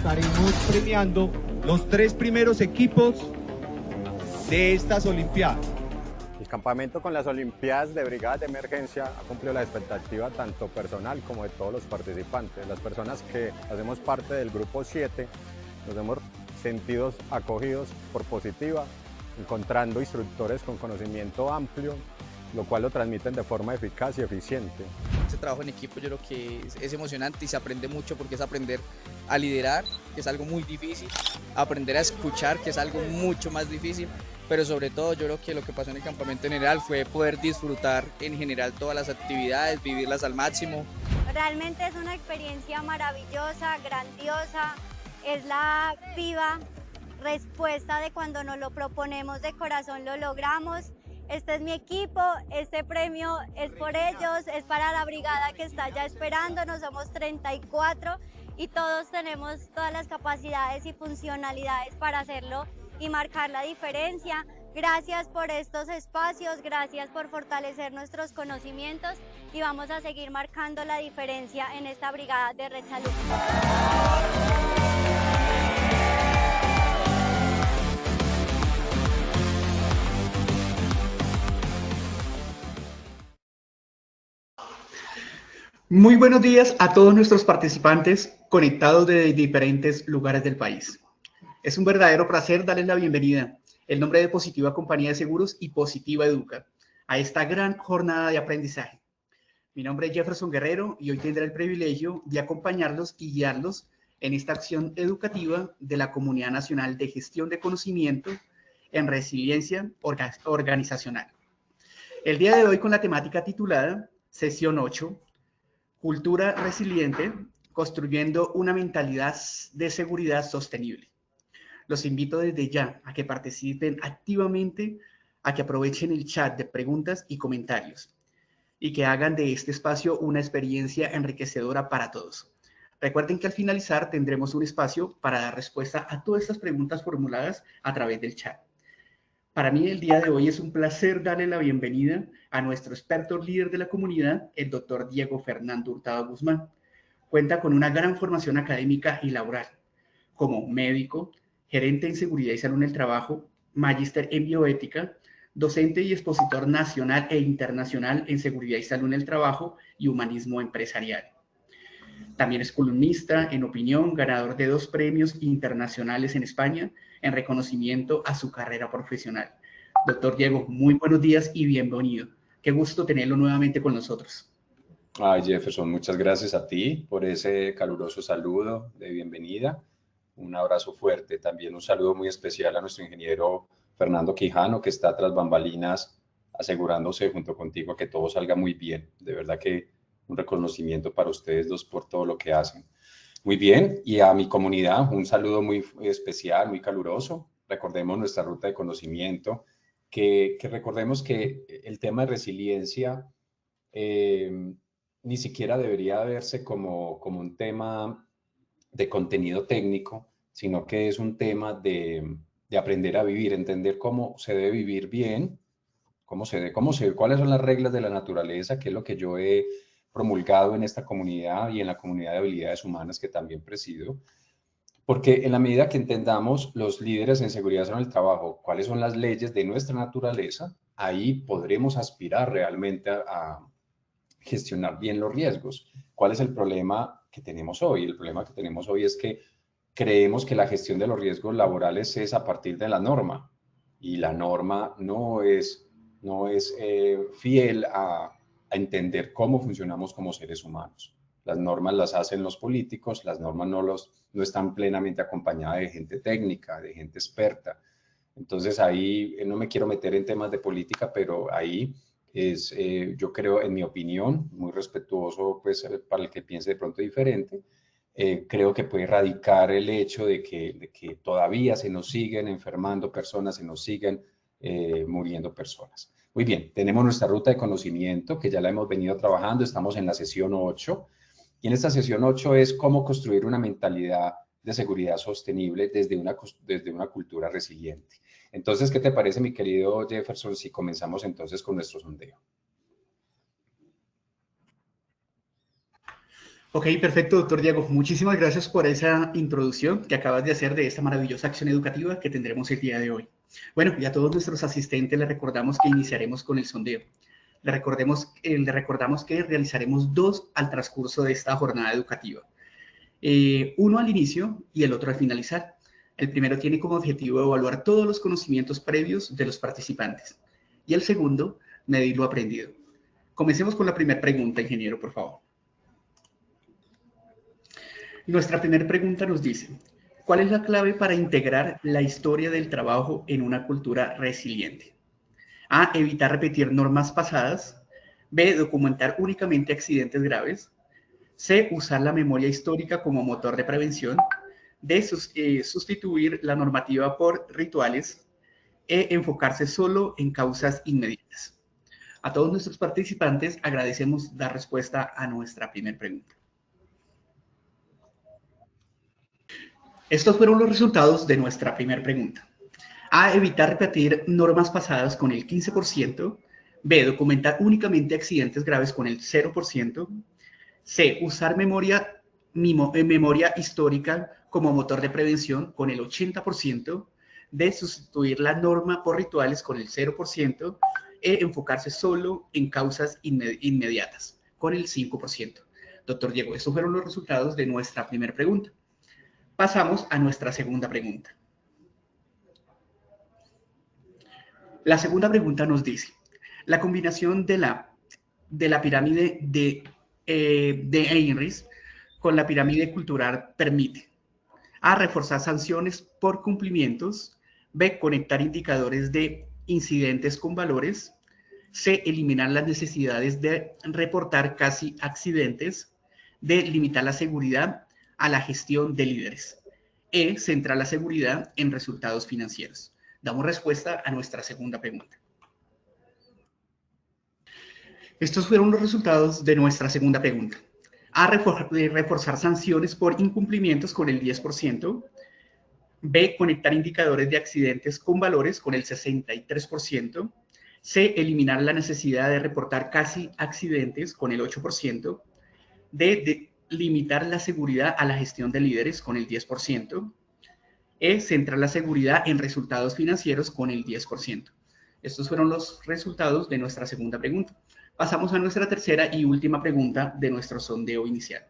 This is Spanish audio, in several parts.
estaremos premiando los 3 primeros equipos de estas Olimpiadas. El campamento con las Olimpiadas de Brigadas de Emergencia ha cumplido la expectativa tanto personal como de todos los participantes. Las personas que hacemos parte del grupo 7 nos hemos sentido acogidos por Positiva, encontrando instructores con conocimiento amplio, lo cual lo transmiten de forma eficaz y eficiente. Este trabajo en equipo yo creo que es emocionante y se aprende mucho porque es aprender a liderar, que es algo muy difícil, aprender a escuchar, que es algo mucho más difícil, pero sobre todo yo creo que lo que pasó en el campamento en general fue poder disfrutar en general todas las actividades, vivirlas al máximo. Realmente es una experiencia maravillosa, grandiosa, es la viva respuesta de cuando nos lo proponemos de corazón lo logramos. Este es mi equipo, este premio es por ellos, es para la brigada que está ya esperándonos, somos 34 y todos tenemos todas las capacidades y funcionalidades para hacerlo y marcar la diferencia. Gracias por estos espacios, gracias por fortalecer nuestros conocimientos y vamos a seguir marcando la diferencia en esta brigada de Red Salud. Muy buenos días a todos nuestros participantes conectados de diferentes lugares del país. Es un verdadero placer darles la bienvenida en nombre de Positiva Compañía de Seguros y Positiva Educa a esta gran jornada de aprendizaje. Mi nombre es Jefferson Guerrero y hoy tendré el privilegio de acompañarlos y guiarlos en esta acción educativa de la Comunidad Nacional de Gestión de Conocimiento en Resiliencia Organizacional. El día de hoy con la temática titulada Sesión 8, Cultura resiliente, construyendo una mentalidad de seguridad sostenible. Los invito desde ya a que participen activamente, a que aprovechen el chat de preguntas y comentarios y que hagan de este espacio una experiencia enriquecedora para todos. Recuerden que al finalizar tendremos un espacio para dar respuesta a todas estas preguntas formuladas a través del chat. Para mí el día de hoy es un placer darle la bienvenida a nuestro experto líder de la comunidad, el doctor Diego Fernando Hurtado Guzmán. Cuenta con una gran formación académica y laboral, como médico, gerente en seguridad y salud en el trabajo, magíster en bioética, docente y expositor nacional e internacional en seguridad y salud en el trabajo y humanismo empresarial. También es columnista en opinión, ganador de 2 premios internacionales en España en reconocimiento a su carrera profesional. Doctor Diego, muy buenos días y bienvenido. Qué gusto tenerlo nuevamente con nosotros. Ay, Jefferson, muchas gracias a ti por ese caluroso saludo de bienvenida. Un abrazo fuerte. También un saludo muy especial a nuestro ingeniero Fernando Quijano, que está tras bambalinas asegurándose junto contigo que todo salga muy bien. De verdad que un reconocimiento para ustedes dos por todo lo que hacen. Muy bien, y a mi comunidad un saludo muy especial, muy caluroso. Recordemos nuestra ruta de conocimiento, que recordemos que el tema de resiliencia ni siquiera debería verse como un tema de contenido técnico, sino que es un tema de aprender a vivir, entender cómo se debe vivir bien, cuáles son las reglas de la naturaleza, que es lo que yo he promulgado en esta comunidad y en la comunidad de habilidades humanas que también presido, porque en la medida que entendamos los líderes en seguridad en el trabajo, cuáles son las leyes de nuestra naturaleza, ahí podremos aspirar realmente a gestionar bien los riesgos. ¿Cuál es el problema que tenemos hoy? El problema que tenemos hoy es que creemos que la gestión de los riesgos laborales es a partir de la norma, y la norma no es fiel a entender cómo funcionamos como seres humanos. Las normas las hacen los políticos, las normas no están plenamente acompañadas de gente técnica, de gente experta. Entonces ahí no me quiero meter en temas de política, pero ahí es, yo creo, en mi opinión, muy respetuoso pues, para el que piense de pronto diferente, creo que puede radicar el hecho de que todavía se nos siguen enfermando personas, se nos siguen muriendo personas. Muy bien, tenemos nuestra ruta de conocimiento que ya la hemos venido trabajando, estamos en la sesión 8 y en esta sesión 8 es cómo construir una mentalidad de seguridad sostenible desde una cultura resiliente. Entonces, ¿qué te parece, mi querido Jefferson, si comenzamos entonces con nuestro sondeo? Ok, perfecto, doctor Diego. Muchísimas gracias por esa introducción que acabas de hacer de esta maravillosa acción educativa que tendremos el día de hoy. Bueno, y a todos nuestros asistentes les recordamos que iniciaremos con el sondeo. Les recordamos que realizaremos 2 al transcurso de esta jornada educativa. Uno al inicio y el otro al finalizar. El primero tiene como objetivo evaluar todos los conocimientos previos de los participantes y el segundo, medir lo aprendido. Comencemos con la primera pregunta, ingeniero, por favor. Nuestra primera pregunta nos dice, ¿cuál es la clave para integrar la historia del trabajo en una cultura resiliente? A, evitar repetir normas pasadas. B, documentar únicamente accidentes graves. C, usar la memoria histórica como motor de prevención. D, sustituir la normativa por rituales. E, enfocarse solo en causas inmediatas. A todos nuestros participantes agradecemos dar respuesta a nuestra primera pregunta. Estos fueron los resultados de nuestra primera pregunta. A, evitar repetir normas pasadas con el 15%. B, documentar únicamente accidentes graves con el 0%. C, usar memoria histórica como motor de prevención con el 80%. D, sustituir la norma por rituales con el 0%. E, enfocarse solo en causas inmediatas con el 5%. Doctor Diego, estos fueron los resultados de nuestra primera pregunta. Pasamos a nuestra segunda pregunta. La segunda pregunta nos dice, la combinación de la pirámide de Heinrich con la pirámide cultural permite A, reforzar sanciones por cumplimientos. B, conectar indicadores de incidentes con valores. C, eliminar las necesidades de reportar casi accidentes. D, limitar la seguridad a la gestión de líderes. E, centrar la seguridad en resultados financieros. Damos respuesta a nuestra segunda pregunta. Estos fueron los resultados de nuestra segunda pregunta. A, reforzar sanciones por incumplimientos con el 10%. B, conectar indicadores de accidentes con valores con el 63%. C, eliminar la necesidad de reportar casi accidentes con el 8%. D, limitar la seguridad a la gestión de líderes con el 10%. E, centrar la seguridad en resultados financieros con el 10%. Estos fueron los resultados de nuestra segunda pregunta. Pasamos a nuestra tercera y última pregunta de nuestro sondeo inicial.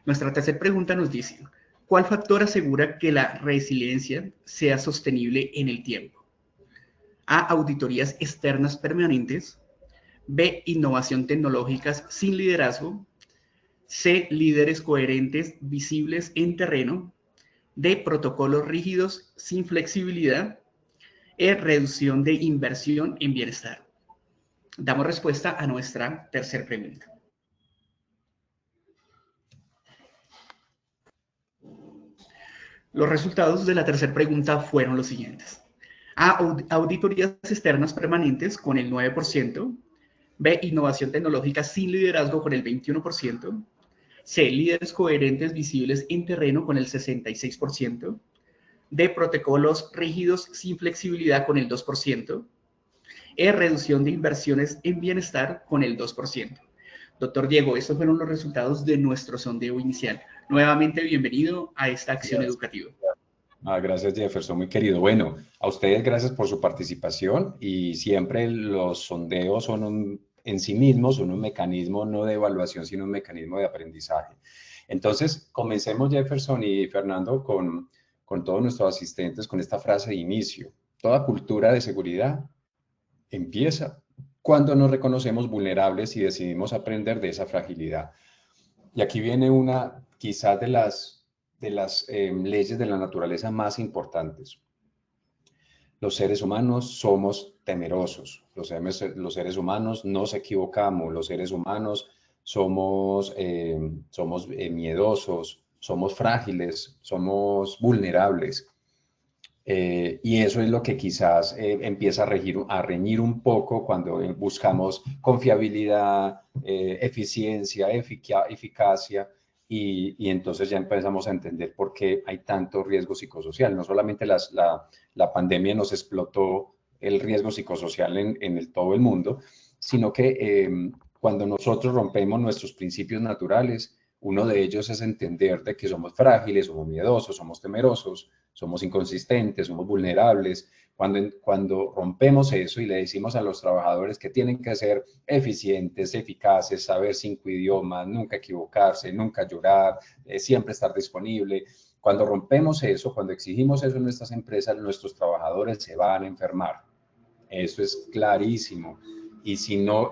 Nuestra tercera pregunta nos dice, ¿cuál factor asegura que la resiliencia sea sostenible en el tiempo? A, auditorías externas permanentes. B, innovación tecnológica sin liderazgo. C, líderes coherentes visibles en terreno. D, protocolos rígidos sin flexibilidad. E, reducción de inversión en bienestar. Damos respuesta a nuestra tercera pregunta. Los resultados de la tercera pregunta fueron los siguientes. A, auditorías externas permanentes con el 9%. B, innovación tecnológica sin liderazgo con el 21%. C, líderes coherentes visibles en terreno con el 66%. D, protocolos rígidos sin flexibilidad con el 2%. E, reducción de inversiones en bienestar con el 2%. Doctor Diego, estos fueron los resultados de nuestro sondeo inicial. Nuevamente, bienvenido a esta acción educativa. Gracias, Jefferson, muy querido. Bueno, a ustedes gracias por su participación y siempre los sondeos son en sí mismos son un mecanismo no de evaluación, sino un mecanismo de aprendizaje. Entonces, comencemos, Jefferson y Fernando, con todos nuestros asistentes con esta frase de inicio. Toda cultura de seguridad empieza cuando nos reconocemos vulnerables y decidimos aprender de esa fragilidad. Y aquí viene una, quizás, de las leyes de la naturaleza más importantes. Los seres humanos somos temerosos, los seres humanos nos equivocamos, los seres humanos somos miedosos, somos frágiles, somos vulnerables. Y eso es lo que quizás empieza a reñir un poco cuando buscamos confiabilidad, eficiencia, eficacia, y entonces ya empezamos a entender por qué hay tanto riesgo psicosocial. No solamente la pandemia nos explotó el riesgo psicosocial en todo el mundo, sino que cuando nosotros rompemos nuestros principios naturales, uno de ellos es entender de que somos frágiles, somos miedosos, somos temerosos, somos inconsistentes, somos vulnerables. Cuando rompemos eso y le decimos a los trabajadores que tienen que ser eficientes, eficaces, saber 5 idiomas, nunca equivocarse, nunca llorar, siempre estar disponible. Cuando rompemos eso, cuando exigimos eso en nuestras empresas, nuestros trabajadores se van a enfermar. Eso es clarísimo. Y si no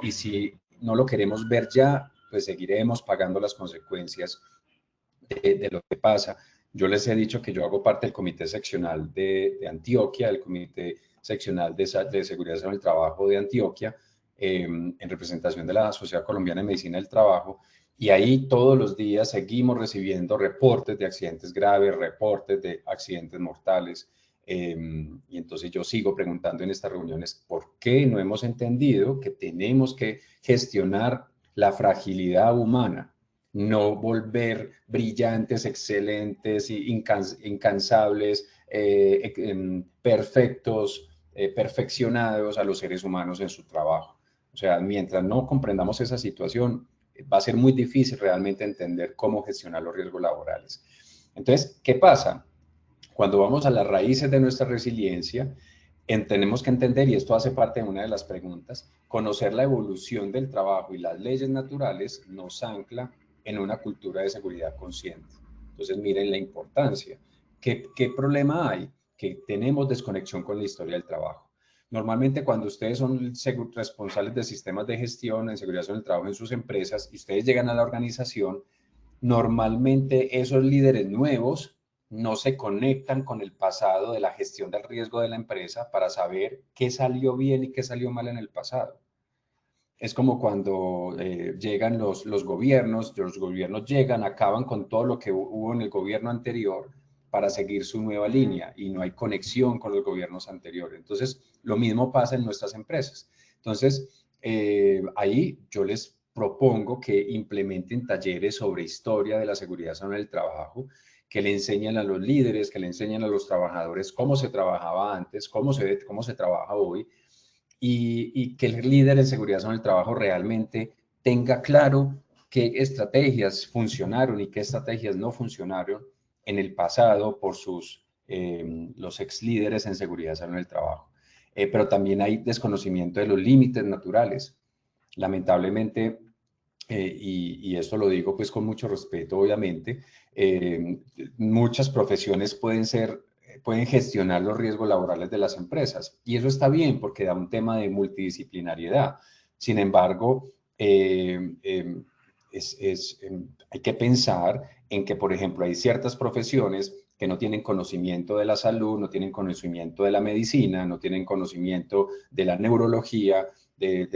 lo queremos ver ya, pues seguiremos pagando las consecuencias de lo que pasa. Yo les he dicho que yo hago parte del comité seccional de Antioquia, el comité seccional de seguridad en el trabajo de Antioquia, en representación de la Sociedad Colombiana de Medicina del Trabajo, y ahí todos los días seguimos recibiendo reportes de accidentes graves, reportes de accidentes mortales, y entonces yo sigo preguntando en estas reuniones por qué no hemos entendido que tenemos que gestionar la fragilidad humana, no volver brillantes, excelentes, incansables, perfectos, perfeccionados a los seres humanos en su trabajo. O sea, mientras no comprendamos esa situación, va a ser muy difícil realmente entender cómo gestionar los riesgos laborales. Entonces, ¿qué pasa? Cuando vamos a las raíces de nuestra resiliencia, tenemos que entender, y esto hace parte de una de las preguntas, conocer la evolución del trabajo y las leyes naturales nos ancla en una cultura de seguridad consciente. Entonces, miren la importancia. ¿Qué problema hay? Que tenemos desconexión con la historia del trabajo. Normalmente, cuando ustedes son responsables de sistemas de gestión en seguridad en el trabajo en sus empresas y ustedes llegan a la organización, normalmente esos líderes nuevos no se conectan con el pasado de la gestión del riesgo de la empresa para saber qué salió bien y qué salió mal en el pasado. Es como cuando llegan los gobiernos llegan, acaban con todo lo que hubo en el gobierno anterior para seguir su nueva línea y no hay conexión con los gobiernos anteriores. Entonces, lo mismo pasa en nuestras empresas. Entonces, ahí yo les propongo que implementen talleres sobre historia de la seguridad en el trabajo, que le enseñan a los líderes, que le enseñan a los trabajadores cómo se trabajaba antes, cómo se trabaja hoy, y que el líder en seguridad en el trabajo realmente tenga claro qué estrategias funcionaron y qué estrategias no funcionaron en el pasado por los ex líderes en seguridad en el trabajo. Pero también hay desconocimiento de los límites naturales. Lamentablemente, y esto lo digo pues con mucho respeto, obviamente, muchas profesiones pueden gestionar los riesgos laborales de las empresas, y eso está bien porque da un tema de multidisciplinariedad. Sin embargo, hay que pensar en que, por ejemplo, hay ciertas profesiones que no tienen conocimiento de la salud, no tienen conocimiento de la medicina, no tienen conocimiento de la neurología, de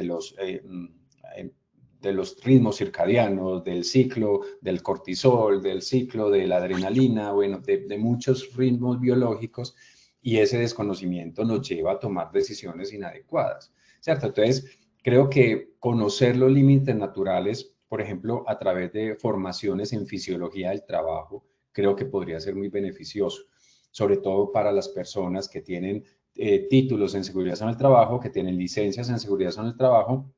los ritmos circadianos, del ciclo del cortisol, del ciclo de la adrenalina, bueno, de muchos ritmos biológicos, y ese desconocimiento nos lleva a tomar decisiones inadecuadas, ¿cierto? Entonces, creo que conocer los límites naturales, por ejemplo, a través de formaciones en fisiología del trabajo, creo que podría ser muy beneficioso, sobre todo para las personas que tienen títulos en seguridad en el trabajo, que tienen licencias en seguridad en el trabajo,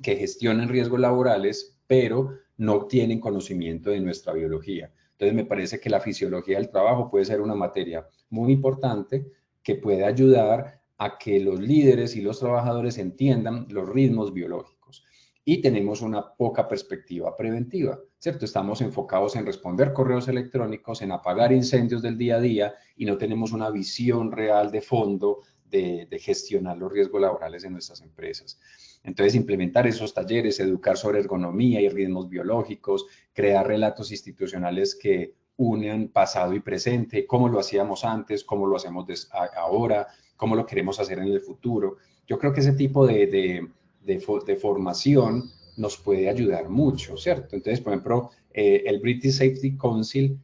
que gestionan riesgos laborales, pero no tienen conocimiento de nuestra biología. Entonces, me parece que la fisiología del trabajo puede ser una materia muy importante que puede ayudar a que los líderes y los trabajadores entiendan los ritmos biológicos. Y tenemos una poca perspectiva preventiva, ¿cierto? Estamos enfocados en responder correos electrónicos, en apagar incendios del día a día, y no tenemos una visión real de fondo de gestionar los riesgos laborales en nuestras empresas. Entonces, implementar esos talleres, educar sobre ergonomía y ritmos biológicos, crear relatos institucionales que unan pasado y presente, cómo lo hacíamos antes, cómo lo hacemos ahora, cómo lo queremos hacer en el futuro. Yo creo que ese tipo de formación nos puede ayudar mucho, ¿cierto? Entonces, por ejemplo, el British Safety Council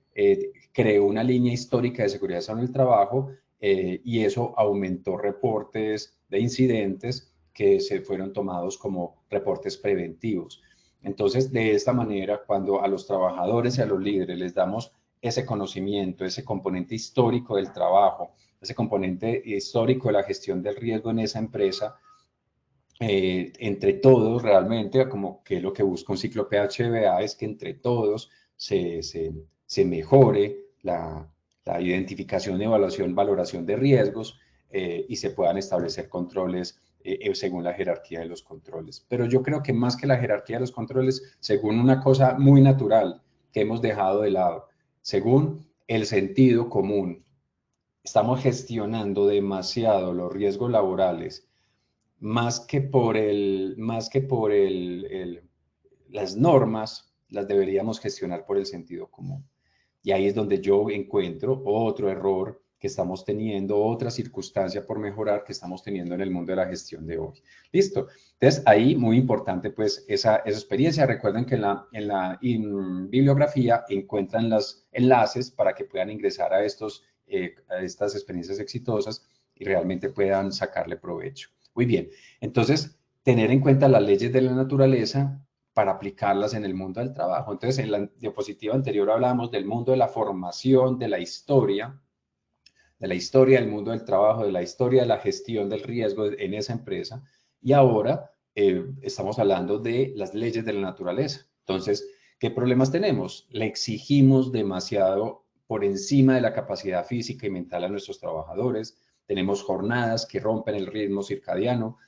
creó una línea histórica de seguridad en el trabajo, y eso aumentó reportes de incidentes que se fueron tomados como reportes preventivos. Entonces, de esta manera, cuando a los trabajadores y a los líderes les damos ese conocimiento, ese componente histórico del trabajo, ese componente histórico de la gestión del riesgo en esa empresa, entre todos realmente, como que lo que busca un ciclo PHBA es que entre todos se mejore la identificación, evaluación, valoración de riesgos y se puedan establecer controles según la jerarquía de los controles. Pero yo creo que más que la jerarquía de los controles, según una cosa muy natural que hemos dejado de lado, según el sentido común, estamos gestionando demasiado los riesgos laborales las normas, las deberíamos gestionar por el sentido común. Y ahí es donde yo encuentro otro error que estamos teniendo, otra circunstancia por mejorar que estamos teniendo en el mundo de la gestión de hoy. ¿Listo? Entonces, ahí muy importante pues esa experiencia. Recuerden que en la bibliografía encuentran los enlaces para que puedan ingresar a estas experiencias exitosas y realmente puedan sacarle provecho. Muy bien, entonces, tener en cuenta las leyes de la naturaleza para aplicarlas en el mundo del trabajo. Entonces, en la diapositiva anterior hablábamos del mundo de la formación, de la historia del mundo del trabajo, de la historia de la gestión del riesgo en esa empresa, y ahora estamos hablando de las leyes de la naturaleza. Entonces, ¿qué problemas tenemos? Le exigimos demasiado por encima de la capacidad física y mental a nuestros trabajadores, tenemos jornadas que rompen el ritmo circadiano,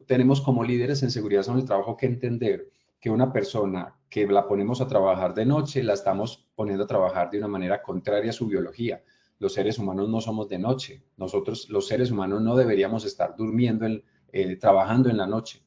tenemos como líderes en seguridad en el trabajo que entender que una persona que la ponemos a trabajar de noche, la estamos poniendo a trabajar de una manera contraria a su biología. Los seres humanos no somos de noche. Nosotros, los seres humanos, no deberíamos estar durmiendo, trabajando en la noche.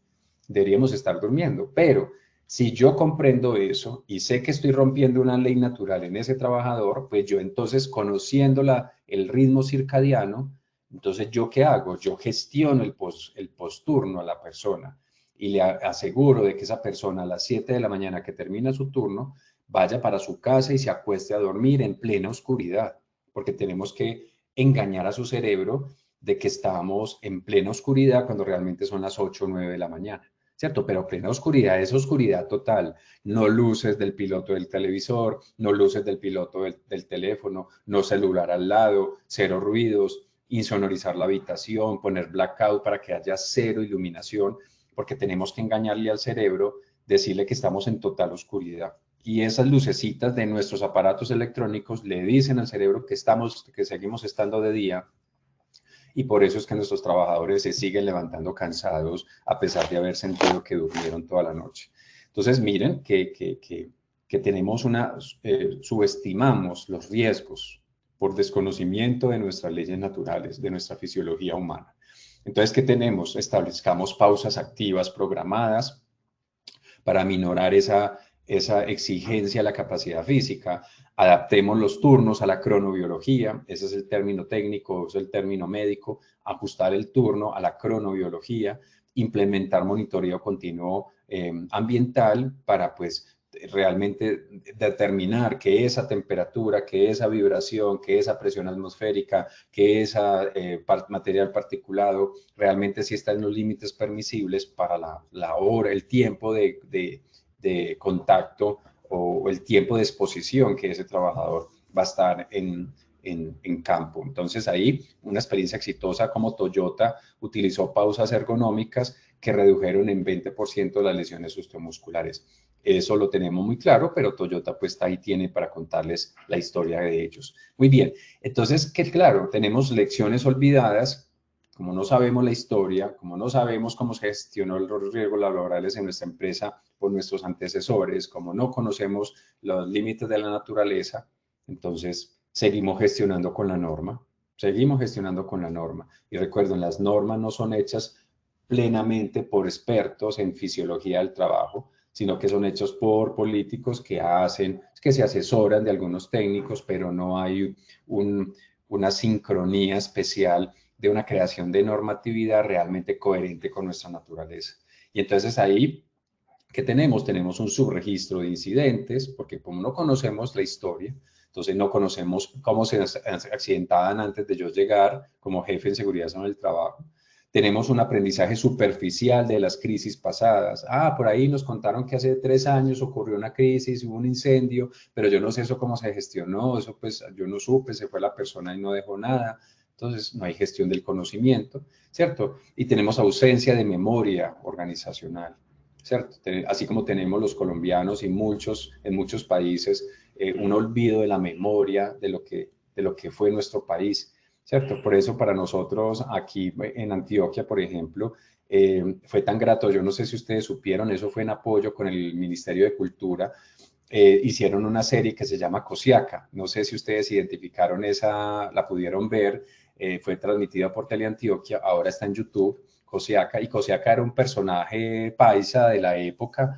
Deberíamos estar durmiendo. Pero si yo comprendo eso y sé que estoy rompiendo una ley natural en ese trabajador, pues yo entonces, conociendo el ritmo circadiano, entonces, ¿yo qué hago? Yo gestiono el posturno a la persona y le aseguro de que esa persona a las 7 de la mañana que termina su turno vaya para su casa y se acueste a dormir en plena oscuridad, porque tenemos que engañar a su cerebro de que estamos en plena oscuridad cuando realmente son las 8 o 9 de la mañana, ¿cierto? Pero plena oscuridad es oscuridad total, no luces del piloto del televisor, no luces del piloto del teléfono, no celular al lado, cero ruidos, insonorizar la habitación, poner blackout para que haya cero iluminación, porque tenemos que engañarle al cerebro, decirle que estamos en total oscuridad. Y esas lucecitas de nuestros aparatos electrónicos le dicen al cerebro que seguimos estando de día, y por eso es que nuestros trabajadores se siguen levantando cansados a pesar de haber sentido que durmieron toda la noche. Entonces, miren que tenemos subestimamos los riesgos por desconocimiento de nuestras leyes naturales, de nuestra fisiología humana. Entonces, ¿qué tenemos? Establezcamos pausas activas programadas para minorar esa exigencia a la capacidad física. Adaptemos los turnos a la cronobiología, ese es el término técnico, es el término médico, ajustar el turno a la cronobiología, implementar monitoreo continuo ambiental para pues realmente determinar que esa temperatura, que esa vibración, que esa presión atmosférica, que esa material particulado realmente sí está en los límites permisibles para la hora, el tiempo de contacto o el tiempo de exposición que ese trabajador va a estar en campo. Entonces ahí una experiencia exitosa como Toyota utilizó pausas ergonómicas que redujeron en 20% las lesiones osteomusculares. Eso lo tenemos muy claro, pero Toyota pues ahí tiene para contarles la historia de ellos. Muy bien, entonces que claro, tenemos lecciones olvidadas, como no sabemos la historia, como no sabemos cómo se gestionó los riesgos laborales en nuestra empresa por nuestros antecesores, como no conocemos los límites de la naturaleza, entonces seguimos gestionando con la norma, Y recuerden, las normas no son hechas plenamente por expertos en fisiología del trabajo, sino que son hechos por políticos que se asesoran de algunos técnicos, pero no hay una sincronía especial de una creación de normatividad realmente coherente con nuestra naturaleza. Y entonces ahí, ¿qué tenemos? Tenemos un subregistro de incidentes, porque como no conocemos la historia, entonces no conocemos cómo se accidentaban antes de yo llegar como jefe en seguridad en el trabajo. Tenemos un aprendizaje superficial de las crisis pasadas. Por ahí nos contaron que hace 3 años ocurrió una crisis, hubo un incendio, pero yo no sé eso cómo se gestionó, eso pues yo no supe, se fue la persona y no dejó nada. Entonces, no hay gestión del conocimiento, ¿cierto? Y tenemos ausencia de memoria organizacional, ¿cierto? Así como tenemos los colombianos y en muchos países un olvido de la memoria de lo que fue nuestro país, ¿cierto? Por eso para nosotros aquí en Antioquia, por ejemplo, fue tan grato. Yo no sé si ustedes supieron, eso fue en apoyo con el Ministerio de Cultura. Hicieron una serie que se llama Cosiaca. No sé si ustedes identificaron esa, la pudieron ver. Fue transmitida por Teleantioquia, ahora está en YouTube, Cosiaca. Y Cosiaca era un personaje paisa de la época,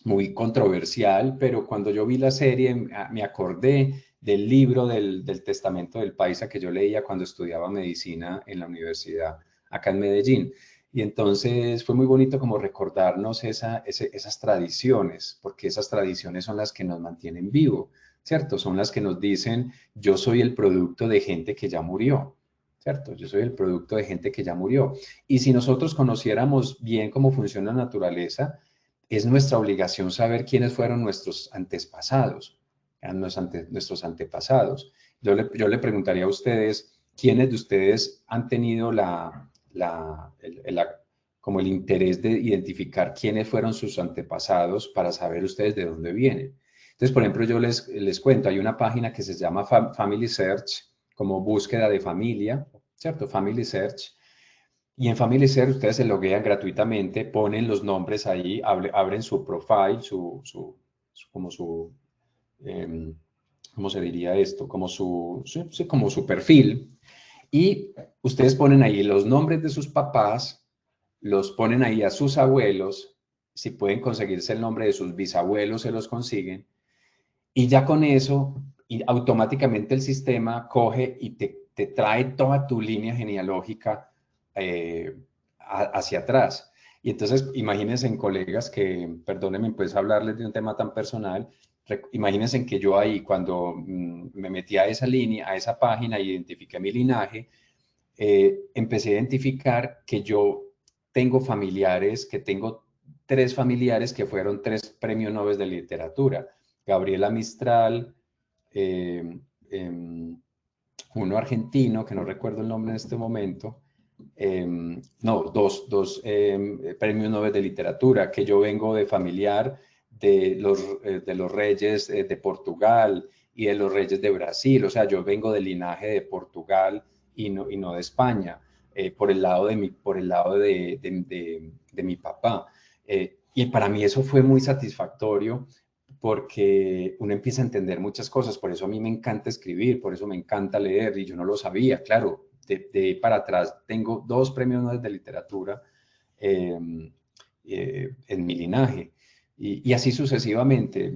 muy controversial, pero cuando yo vi la serie me acordé del libro del Testamento del Paisa que yo leía cuando estudiaba medicina en la universidad acá en Medellín. Y entonces fue muy bonito como recordarnos esas tradiciones, porque esas tradiciones son las que nos mantienen vivos, ¿cierto? Son las que nos dicen, yo soy el producto de gente que ya murió, ¿cierto? Yo soy el producto de gente que ya murió. Y si nosotros conociéramos bien cómo funciona la naturaleza, es nuestra obligación saber quiénes fueron nuestros antepasados, nuestros antepasados. Yo le preguntaría a ustedes, ¿quiénes de ustedes han tenido como el interés de identificar quiénes fueron sus antepasados para saber ustedes de dónde vienen? Entonces, por ejemplo, yo les cuento, hay una página que se llama Family Search, como búsqueda de familia, ¿cierto? Family Search. Y en Family Search ustedes se loguean gratuitamente, ponen los nombres ahí, abren su profile, ¿cómo se diría esto? Como su perfil. Y ustedes ponen ahí los nombres de sus papás, los ponen ahí a sus abuelos, si pueden conseguirse el nombre de sus bisabuelos, se los consiguen. Y ya con eso, y automáticamente el sistema coge y te trae toda tu línea genealógica hacia atrás. Y entonces, imagínense en colegas que, perdónenme, pues hablarles de un tema tan personal, imagínense que yo ahí, cuando me metí a esa línea, a esa página, y identifiqué mi linaje, empecé a identificar que yo tengo familiares, que tengo 3 familiares que fueron 3 premios Nobel de literatura. Gabriela Mistral, uno argentino, que no recuerdo el nombre en este momento, no, dos premios Nobel de literatura, que yo vengo de familiar de los reyes de Portugal y de los reyes de Brasil, o sea, yo vengo del linaje de Portugal y no de España, por el lado de mi papá. Y para mí eso fue muy satisfactorio, porque uno empieza a entender muchas cosas. Por eso a mí me encanta escribir, por eso me encanta leer, y yo no lo sabía, claro, de para atrás tengo 2 premios Nobel de literatura en mi linaje, y así sucesivamente.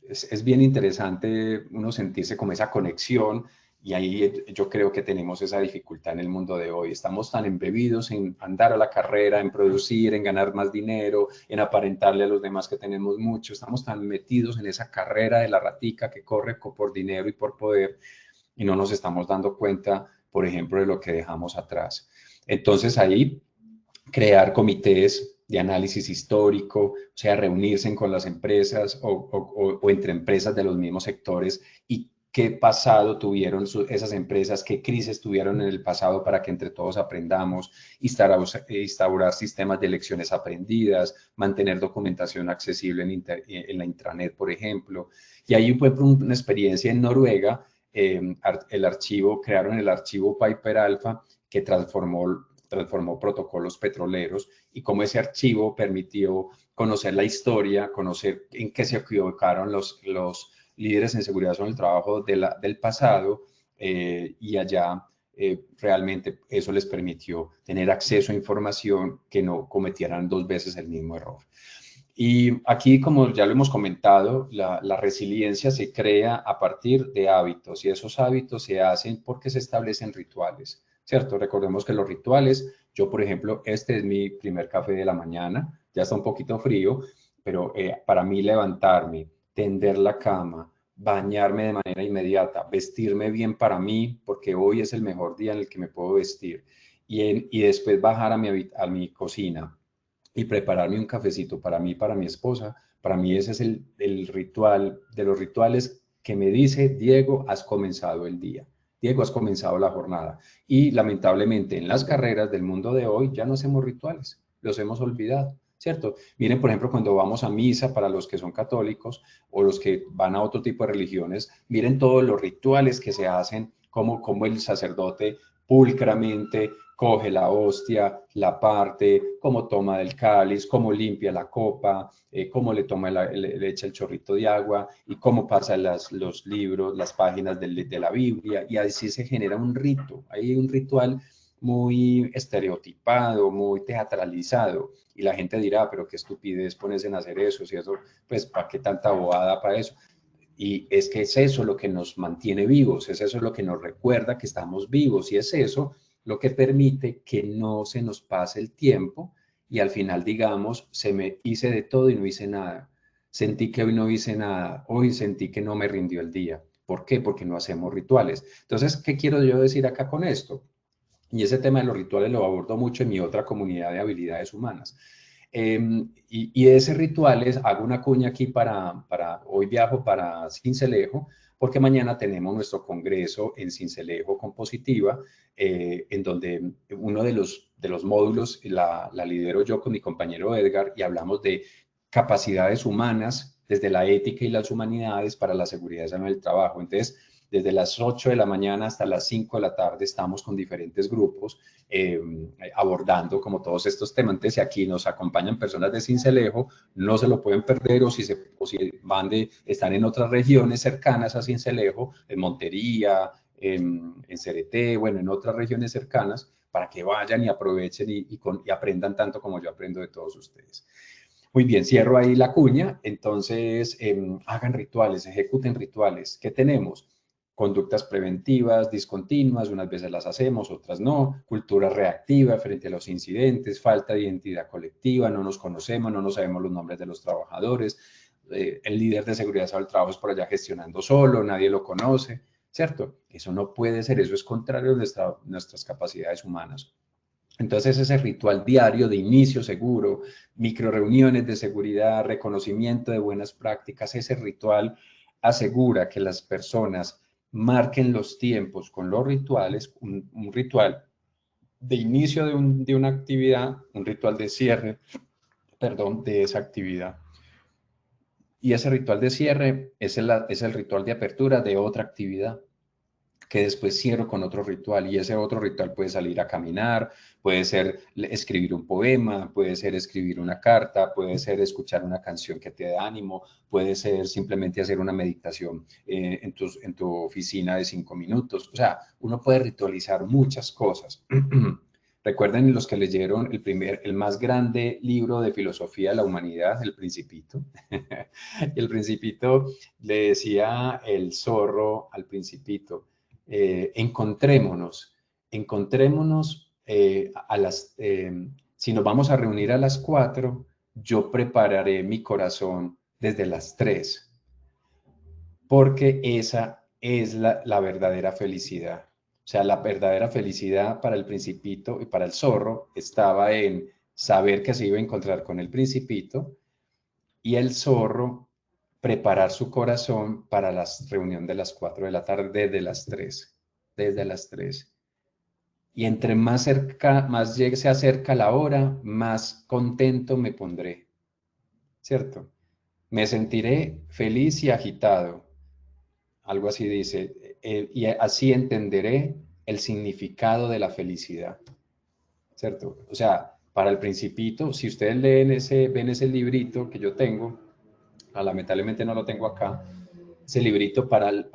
Es bien interesante uno sentirse como esa conexión, y ahí yo creo que tenemos esa dificultad en el mundo de hoy. Estamos tan embebidos en andar a la carrera, en producir, en ganar más dinero, en aparentarle a los demás que tenemos mucho. Estamos tan metidos en esa carrera de la ratica que corre por dinero y por poder, y no nos estamos dando cuenta, por ejemplo, de lo que dejamos atrás. Entonces ahí crear comités de análisis histórico, o sea, reunirse con las empresas o entre empresas de los mismos sectores, y qué pasado tuvieron esas empresas, qué crisis tuvieron en el pasado, para que entre todos aprendamos, instaurar sistemas de lecciones aprendidas, mantener documentación accesible en la intranet, por ejemplo. Y ahí fue una experiencia en Noruega. Crearon el archivo Piper Alpha, que transformó protocolos petroleros, y cómo ese archivo permitió conocer la historia, conocer en qué se equivocaron los líderes en seguridad sobre el trabajo del pasado, y allá realmente eso les permitió tener acceso a información, que no cometieran 2 veces el mismo error. Y aquí, como ya lo hemos comentado, la resiliencia se crea a partir de hábitos, y esos hábitos se hacen porque se establecen rituales, ¿cierto? Recordemos que los rituales, yo por ejemplo, este es mi primer café de la mañana, ya está un poquito frío, pero para mí levantarme, tender la cama, bañarme de manera inmediata, vestirme bien para mí, porque hoy es el mejor día en el que me puedo vestir, y después bajar a mi cocina y prepararme un cafecito para mí, para mi esposa. Para mí ese es el ritual de los rituales que me dice, Diego, has comenzado el día. Diego, has comenzado la jornada. Y lamentablemente en las carreras del mundo de hoy ya no hacemos rituales, los hemos olvidado, ¿cierto? Miren, por ejemplo, cuando vamos a misa, para los que son católicos o los que van a otro tipo de religiones, miren todos los rituales que se hacen, como el sacerdote pulcramente coge la hostia, la parte, cómo toma del cáliz, cómo limpia la copa, cómo le echa el chorrito de agua y cómo pasa los libros, las páginas de la Biblia, y así se genera un rito. Hay un ritual muy estereotipado, muy teatralizado, y la gente dirá, pero qué estupidez ponerse en hacer eso, si eso, pues, ¿para qué tanta bobada para eso? Y es que es eso lo que nos mantiene vivos, es eso lo que nos recuerda que estamos vivos, y es eso lo que permite que no se nos pase el tiempo y al final digamos, hice de todo y no hice nada. Sentí que hoy no hice nada, hoy sentí que no me rindió el día. ¿Por qué? Porque no hacemos rituales. Entonces, ¿qué quiero yo decir acá con esto? Y ese tema de los rituales lo abordo mucho en mi otra comunidad de habilidades humanas. Y ese ritual hago una cuña aquí hoy viajo para Sincelejo, porque mañana tenemos nuestro congreso en Sincelejo con Positiva, en donde uno de los módulos la lidero yo con mi compañero Edgar, y hablamos de capacidades humanas desde la ética y las humanidades para la seguridad en el trabajo. Entonces, desde las 8 de la mañana hasta las 5 de la tarde estamos con diferentes grupos abordando como todos estos temas. Entonces, si aquí nos acompañan personas de Sincelejo, no se lo pueden perder, o si están en otras regiones cercanas a Sincelejo, en Montería, en Cereté, bueno, en otras regiones cercanas, para que vayan y aprovechen y aprendan tanto como yo aprendo de todos ustedes. Muy bien, cierro ahí la cuña. Entonces, hagan rituales, ejecuten rituales. ¿Qué tenemos? Conductas preventivas, discontinuas, unas veces las hacemos, otras no. Cultura reactiva frente a los incidentes, falta de identidad colectiva, no nos conocemos, no nos sabemos los nombres de los trabajadores. El líder de seguridad del trabajo es por allá gestionando solo, nadie lo conoce, ¿cierto? Eso no puede ser, eso es contrario a nuestras capacidades humanas. Entonces, ese ritual diario de inicio seguro, micro reuniones de seguridad, reconocimiento de buenas prácticas, ese ritual asegura que las personas marquen los tiempos con los rituales, un ritual de inicio de una actividad, un ritual de cierre, perdón, de esa actividad. Y ese ritual de cierre es el ritual de apertura de otra actividad, que después cierro con otro ritual, y ese otro ritual puede salir a caminar, puede ser escribir un poema, puede ser escribir una carta, puede ser escuchar una canción que te dé ánimo, puede ser simplemente hacer una meditación en tu oficina de 5 minutos. O sea, uno puede ritualizar muchas cosas. Recuerden los que leyeron el más grande libro de filosofía de la humanidad, El Principito. Y el Principito le decía el zorro al Principito: encontrémonos si nos vamos a reunir a las 4, yo prepararé mi corazón desde las 3, porque esa es la verdadera felicidad. O sea, la verdadera felicidad para el Principito y para el zorro estaba en saber que se iba a encontrar con el Principito, y el zorro preparar su corazón para la reunión de las 4 de la tarde, desde las 3. Y entre más se acerca la hora, más contento me pondré, ¿cierto? Me sentiré feliz y agitado, algo así dice, y así entenderé el significado de la felicidad, ¿cierto? O sea, para el Principito, si ustedes ven ese librito que yo tengo, lamentablemente no lo tengo acá, ese librito para el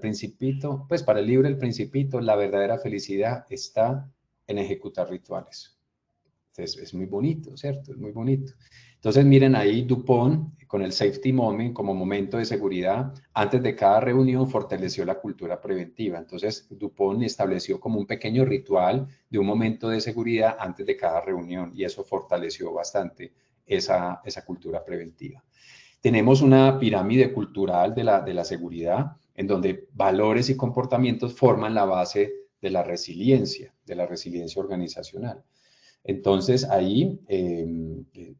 Principito, pues para el libro El Principito, la verdadera felicidad está en ejecutar rituales. Entonces, es muy bonito, ¿cierto? Es muy bonito. Entonces, miren ahí Dupont, con el safety moment como momento de seguridad, antes de cada reunión fortaleció la cultura preventiva. Entonces, Dupont estableció como un pequeño ritual de un momento de seguridad antes de cada reunión, y eso fortaleció bastante esa cultura preventiva. Tenemos una pirámide cultural de la seguridad, en donde valores y comportamientos forman la base de la resiliencia organizacional. Entonces ahí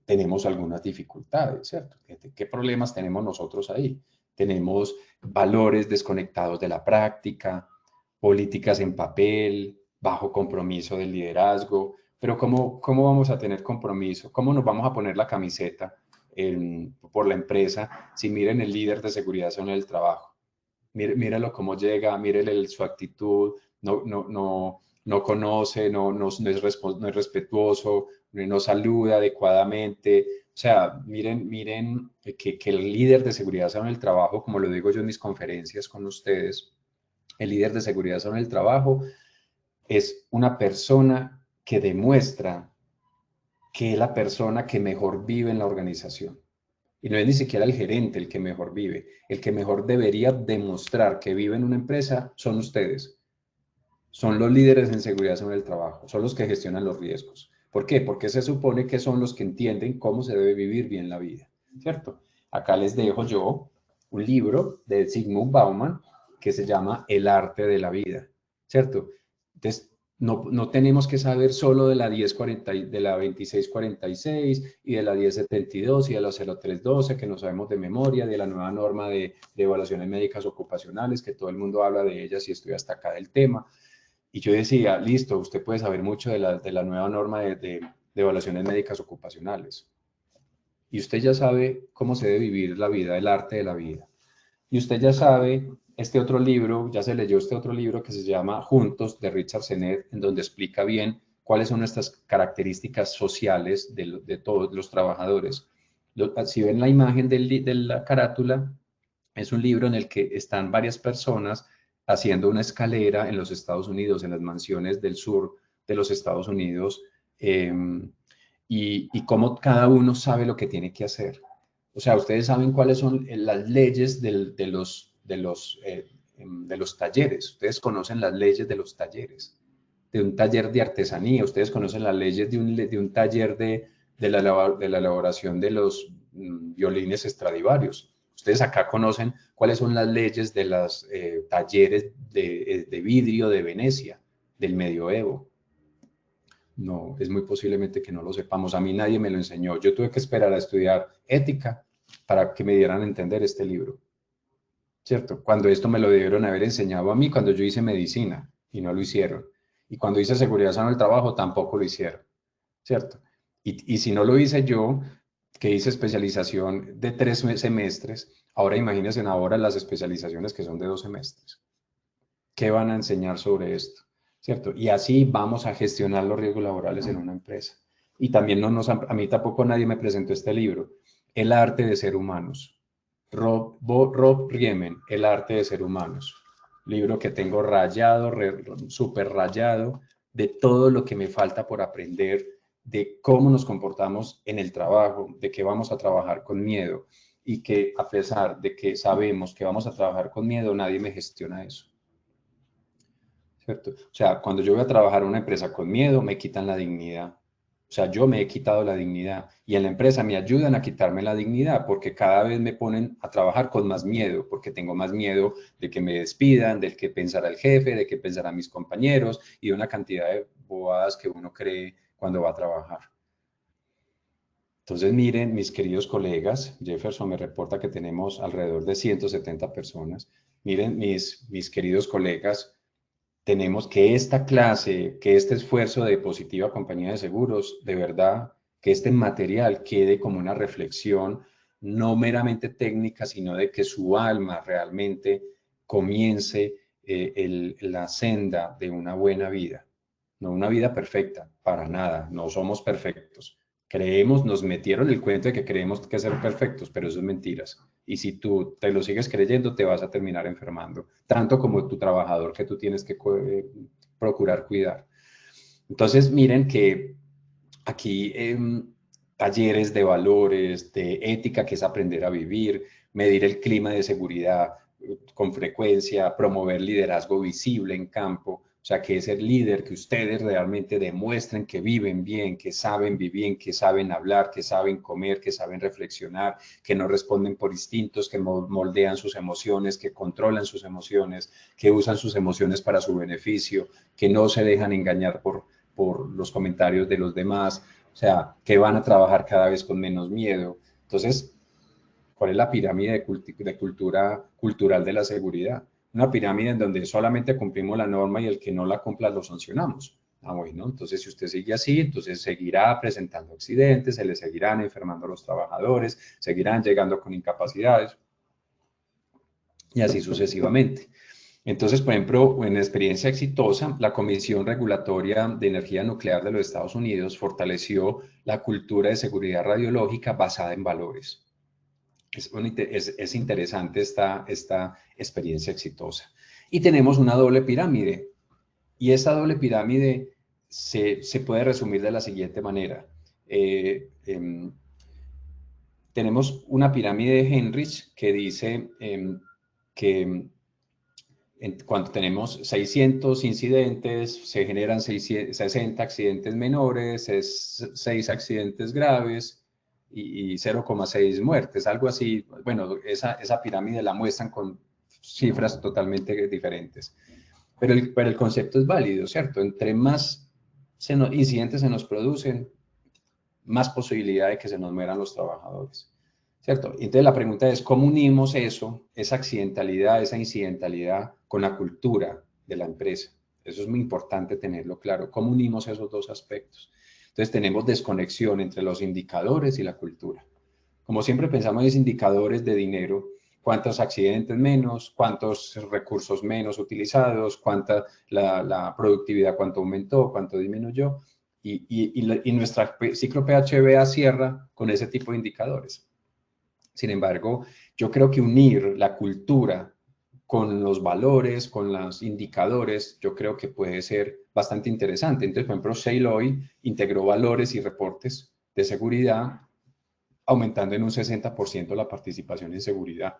tenemos algunas dificultades, ¿cierto? ¿Qué problemas tenemos nosotros ahí? Tenemos valores desconectados de la práctica, políticas en papel, bajo compromiso del liderazgo, pero ¿cómo vamos a tener compromiso? ¿Cómo nos vamos a poner la camiseta por la empresa si miren el líder de seguridad en el trabajo? Míralo cómo llega, mírele su actitud, no conoce, no es respetuoso, no saluda adecuadamente. O sea, miren que el líder de seguridad en el trabajo, como lo digo yo en mis conferencias con ustedes, el líder de seguridad en el trabajo es una persona que demuestra que es la persona que mejor vive en la organización. Y no es ni siquiera el gerente el que mejor vive. El que mejor debería demostrar que vive en una empresa son ustedes. Son los líderes en seguridad en el trabajo. Son los que gestionan los riesgos. ¿Por qué? Porque se supone que son los que entienden cómo se debe vivir bien la vida. ¿Cierto? Acá les dejo yo un libro de Zygmunt Bauman que se llama El arte de la vida. ¿Cierto? Entonces, no tenemos que saber solo de la 2646 y de la 1072 y de la 0312, que no sabemos de memoria, de la nueva norma de evaluaciones médicas ocupacionales, que todo el mundo habla de ellas y estoy hasta acá del tema. Y yo decía, listo, usted puede saber mucho de la nueva norma de evaluaciones médicas ocupacionales. Y usted ya sabe cómo se debe vivir la vida, el arte de la vida. Y usted ya sabe este otro libro, ya se leyó este otro libro que se llama Juntos, de Richard Sennett, en donde explica bien cuáles son estas características sociales de todos los trabajadores. Si ven la imagen de la carátula, es un libro en el que están varias personas haciendo una escalera en los Estados Unidos, en las mansiones del sur de los Estados Unidos, y cómo cada uno sabe lo que tiene que hacer. O sea, ustedes saben cuáles son las leyes de los talleres. Ustedes conocen las leyes de los talleres, de un taller de artesanía. Ustedes conocen las leyes de un taller de la elaboración de los violines Stradivarius. Ustedes acá conocen cuáles son las leyes de los talleres de vidrio de Venecia, del medioevo. No, es muy posiblemente que no lo sepamos. A mí nadie me lo enseñó. Yo tuve que esperar a estudiar ética para que me dieran a entender este libro. ¿Cierto? Cuando esto me lo debieron haber enseñado a mí cuando yo hice medicina y no lo hicieron. Y cuando hice seguridad sano del trabajo tampoco lo hicieron. ¿Cierto? Y si no lo hice yo, que hice especialización de 3 semestres, ahora imagínense ahora las especializaciones que son de 2 semestres. ¿Qué van a enseñar sobre esto? ¿Cierto? Y así vamos a gestionar los riesgos laborales en una empresa. Y también a mí tampoco nadie me presentó este libro, El arte de ser humanos. Rob Riemen, El arte de ser humanos. Libro que tengo rayado, súper rayado, de todo lo que me falta por aprender, de cómo nos comportamos en el trabajo, de que vamos a trabajar con miedo y que a pesar de que sabemos que vamos a trabajar con miedo, nadie me gestiona eso. ¿Cierto? O sea, cuando yo voy a trabajar en una empresa con miedo, me quitan la dignidad. O sea, yo me he quitado la dignidad y en la empresa me ayudan a quitarme la dignidad porque cada vez me ponen a trabajar con más miedo, porque tengo más miedo de que me despidan, del que pensará el jefe, de que pensarán mis compañeros y de una cantidad de bobadas que uno cree cuando va a trabajar. Entonces, miren, mis queridos colegas, Jefferson me reporta que tenemos alrededor de 170 personas. Miren, mis queridos colegas, tenemos que esta clase, que este esfuerzo de Positiva Compañía de Seguros, de verdad, que este material quede como una reflexión, no meramente técnica, sino de que su alma realmente comience la senda de una buena vida. No una vida perfecta, para nada, no somos perfectos. Nos metieron el cuento de que creemos que ser perfectos, pero eso es mentiras. Y si tú te lo sigues creyendo, te vas a terminar enfermando, tanto como tu trabajador que tú tienes que procurar cuidar. Entonces, miren que aquí talleres de valores, de ética, que es aprender a vivir, medir el clima de seguridad con frecuencia, promover liderazgo visible en campo. O sea, que es el líder, que ustedes realmente demuestren que viven bien, que saben vivir, que saben hablar, que saben comer, que saben reflexionar, que no responden por instintos, que moldean sus emociones, que controlan sus emociones, que usan sus emociones para su beneficio, que no se dejan engañar por los comentarios de los demás, o sea, que van a trabajar cada vez con menos miedo. Entonces, ¿cuál es la pirámide de cultural de la seguridad? Una pirámide en donde solamente cumplimos la norma y el que no la cumpla lo sancionamos. Ah, bueno, entonces si usted sigue así, entonces seguirá presentando accidentes, se le seguirán enfermando a los trabajadores, seguirán llegando con incapacidades y así sucesivamente. Entonces, por ejemplo, en experiencia exitosa, la Comisión Regulatoria de Energía Nuclear de los Estados Unidos fortaleció la cultura de seguridad radiológica basada en valores. Es interesante esta experiencia exitosa. Y tenemos una doble pirámide. Y esa doble pirámide se puede resumir de la siguiente manera. Tenemos una pirámide de Henrich que dice que cuando tenemos 600 incidentes, se generan 60 accidentes menores, 6 accidentes graves y 0,6 muertes, algo así. Bueno, esa pirámide la muestran con cifras totalmente diferentes. Pero el concepto es válido, ¿cierto? Entre más incidentes se nos producen, más posibilidad de que se nos mueran los trabajadores, ¿cierto? Entonces la pregunta es, ¿cómo unimos eso, esa accidentalidad, esa incidentalidad con la cultura de la empresa? Eso es muy importante tenerlo claro. ¿Cómo unimos esos dos aspectos? Entonces tenemos desconexión entre los indicadores y la cultura. Como siempre pensamos en indicadores de dinero, cuántos accidentes menos, cuántos recursos menos utilizados, cuánta la productividad, cuánto aumentó, cuánto disminuyó, y nuestra ciclo PHBA cierra con ese tipo de indicadores. Sin embargo, yo creo que unir la cultura con los valores, con los indicadores, yo creo que puede ser bastante interesante. Entonces, por ejemplo, Shailoy integró valores y reportes de seguridad, aumentando en un 60% la participación en seguridad.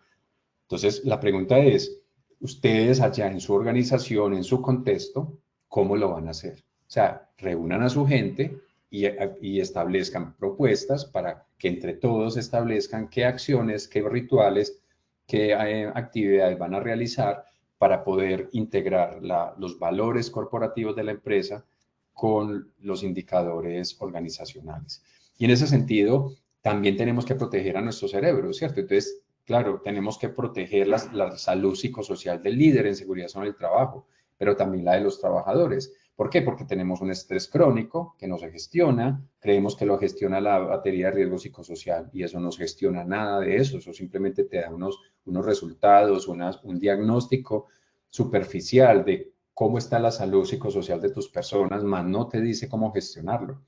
Entonces, la pregunta es, ustedes allá en su organización, en su contexto, ¿cómo lo van a hacer? O sea, reúnan a su gente y establezcan propuestas para que entre todos establezcan qué acciones, qué rituales, qué actividades van a realizar para poder integrar los valores corporativos de la empresa con los indicadores organizacionales. Y en ese sentido, también tenemos que proteger a nuestro cerebro, ¿cierto? Entonces, claro, tenemos que proteger la salud psicosocial del líder en seguridad sobre el trabajo, pero también la de los trabajadores. ¿Por qué? Porque tenemos un estrés crónico que no se gestiona, creemos que lo gestiona la batería de riesgo psicosocial y eso no se gestiona nada de eso, eso simplemente te da unos resultados, un diagnóstico superficial de cómo está la salud psicosocial de tus personas, más no te dice cómo gestionarlo,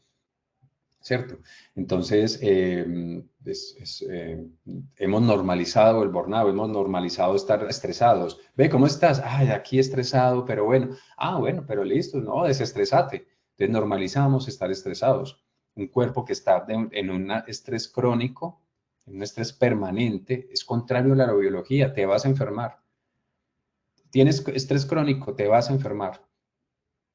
¿cierto? Entonces, hemos normalizado el burnout, hemos normalizado estar estresados. Ve, ¿cómo estás? Ay, aquí estresado, pero bueno. Ah, bueno, pero listo, no, desestresate. Entonces, normalizamos estar estresados. Un cuerpo que está en un estrés crónico, en un estrés permanente, es contrario a la biología, te vas a enfermar. Tienes estrés crónico, te vas a enfermar.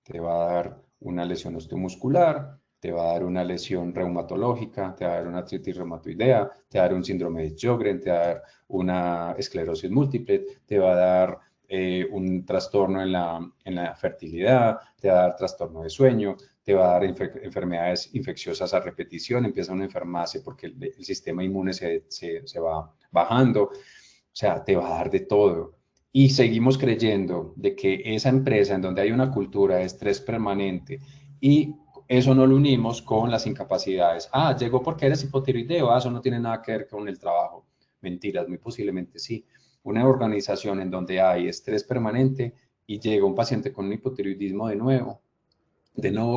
Te va a dar una lesión osteomuscular, te va a dar una lesión reumatológica, te va a dar una artritis reumatoidea, te va a dar un síndrome de Sjögren, te va a dar una esclerosis múltiple, te va a dar un trastorno en la fertilidad, te va a dar trastorno de sueño, te va a dar enfermedades infecciosas a repetición, empiezan a enfermarse porque el sistema inmune se va bajando, o sea, te va a dar de todo. Y seguimos creyendo de que esa empresa en donde hay una cultura de estrés permanente y eso no lo unimos con las incapacidades. Ah, llegó porque eres hipotiroideo. Ah, eso no tiene nada que ver con el trabajo. Mentiras, muy posiblemente sí. Una organización en donde hay estrés permanente y llega un paciente con un hipotiroidismo de nuevo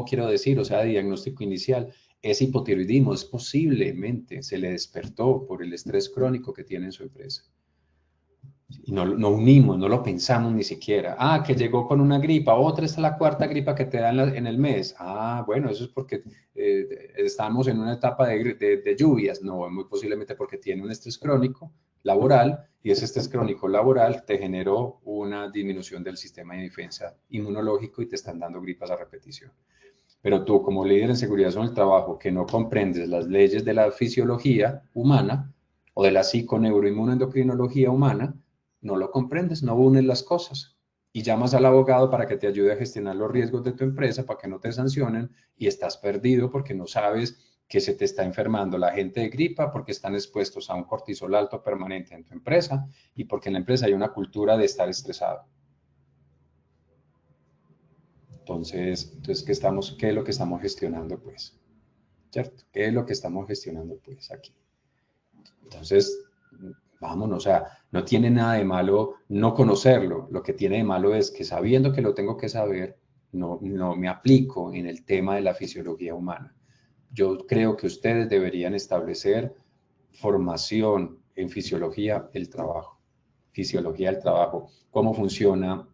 quiero decir, o sea, de diagnóstico inicial, ese hipotiroidismo es posiblemente se le despertó por el estrés crónico que tiene en su empresa. Y no unimos, no lo pensamos ni siquiera. Ah, que llegó con una gripa, otra es la cuarta gripa que te da en el mes. Ah, bueno, eso es porque estamos en una etapa de lluvias. No, muy posiblemente porque tiene un estrés crónico laboral y ese estrés crónico laboral te generó una disminución del sistema de defensa inmunológico y te están dando gripas a repetición. Pero tú, como líder en seguridad sobre el trabajo, que no comprendes las leyes de la fisiología humana o de la psiconeuroinmunoendocrinología humana, no lo comprendes, no unes las cosas. y llamas al abogado para que te ayude a gestionar los riesgos de tu empresa, para que no te sancionen, y estás perdido porque no sabes que se te está enfermando la gente de gripa porque están expuestos a un cortisol alto permanente en tu empresa y porque en la empresa hay una cultura de estar estresado. Entonces ¿qué es lo que estamos gestionando, pues? ¿Cierto? ¿Qué es lo que estamos gestionando, pues, aquí? Entonces, vámonos, o sea, no tiene nada de malo no conocerlo. Lo que tiene de malo es que sabiendo que lo tengo que saber, no me aplico en el tema de la fisiología humana. Yo creo que ustedes deberían establecer formación en fisiología del trabajo. Fisiología del trabajo, cómo funciona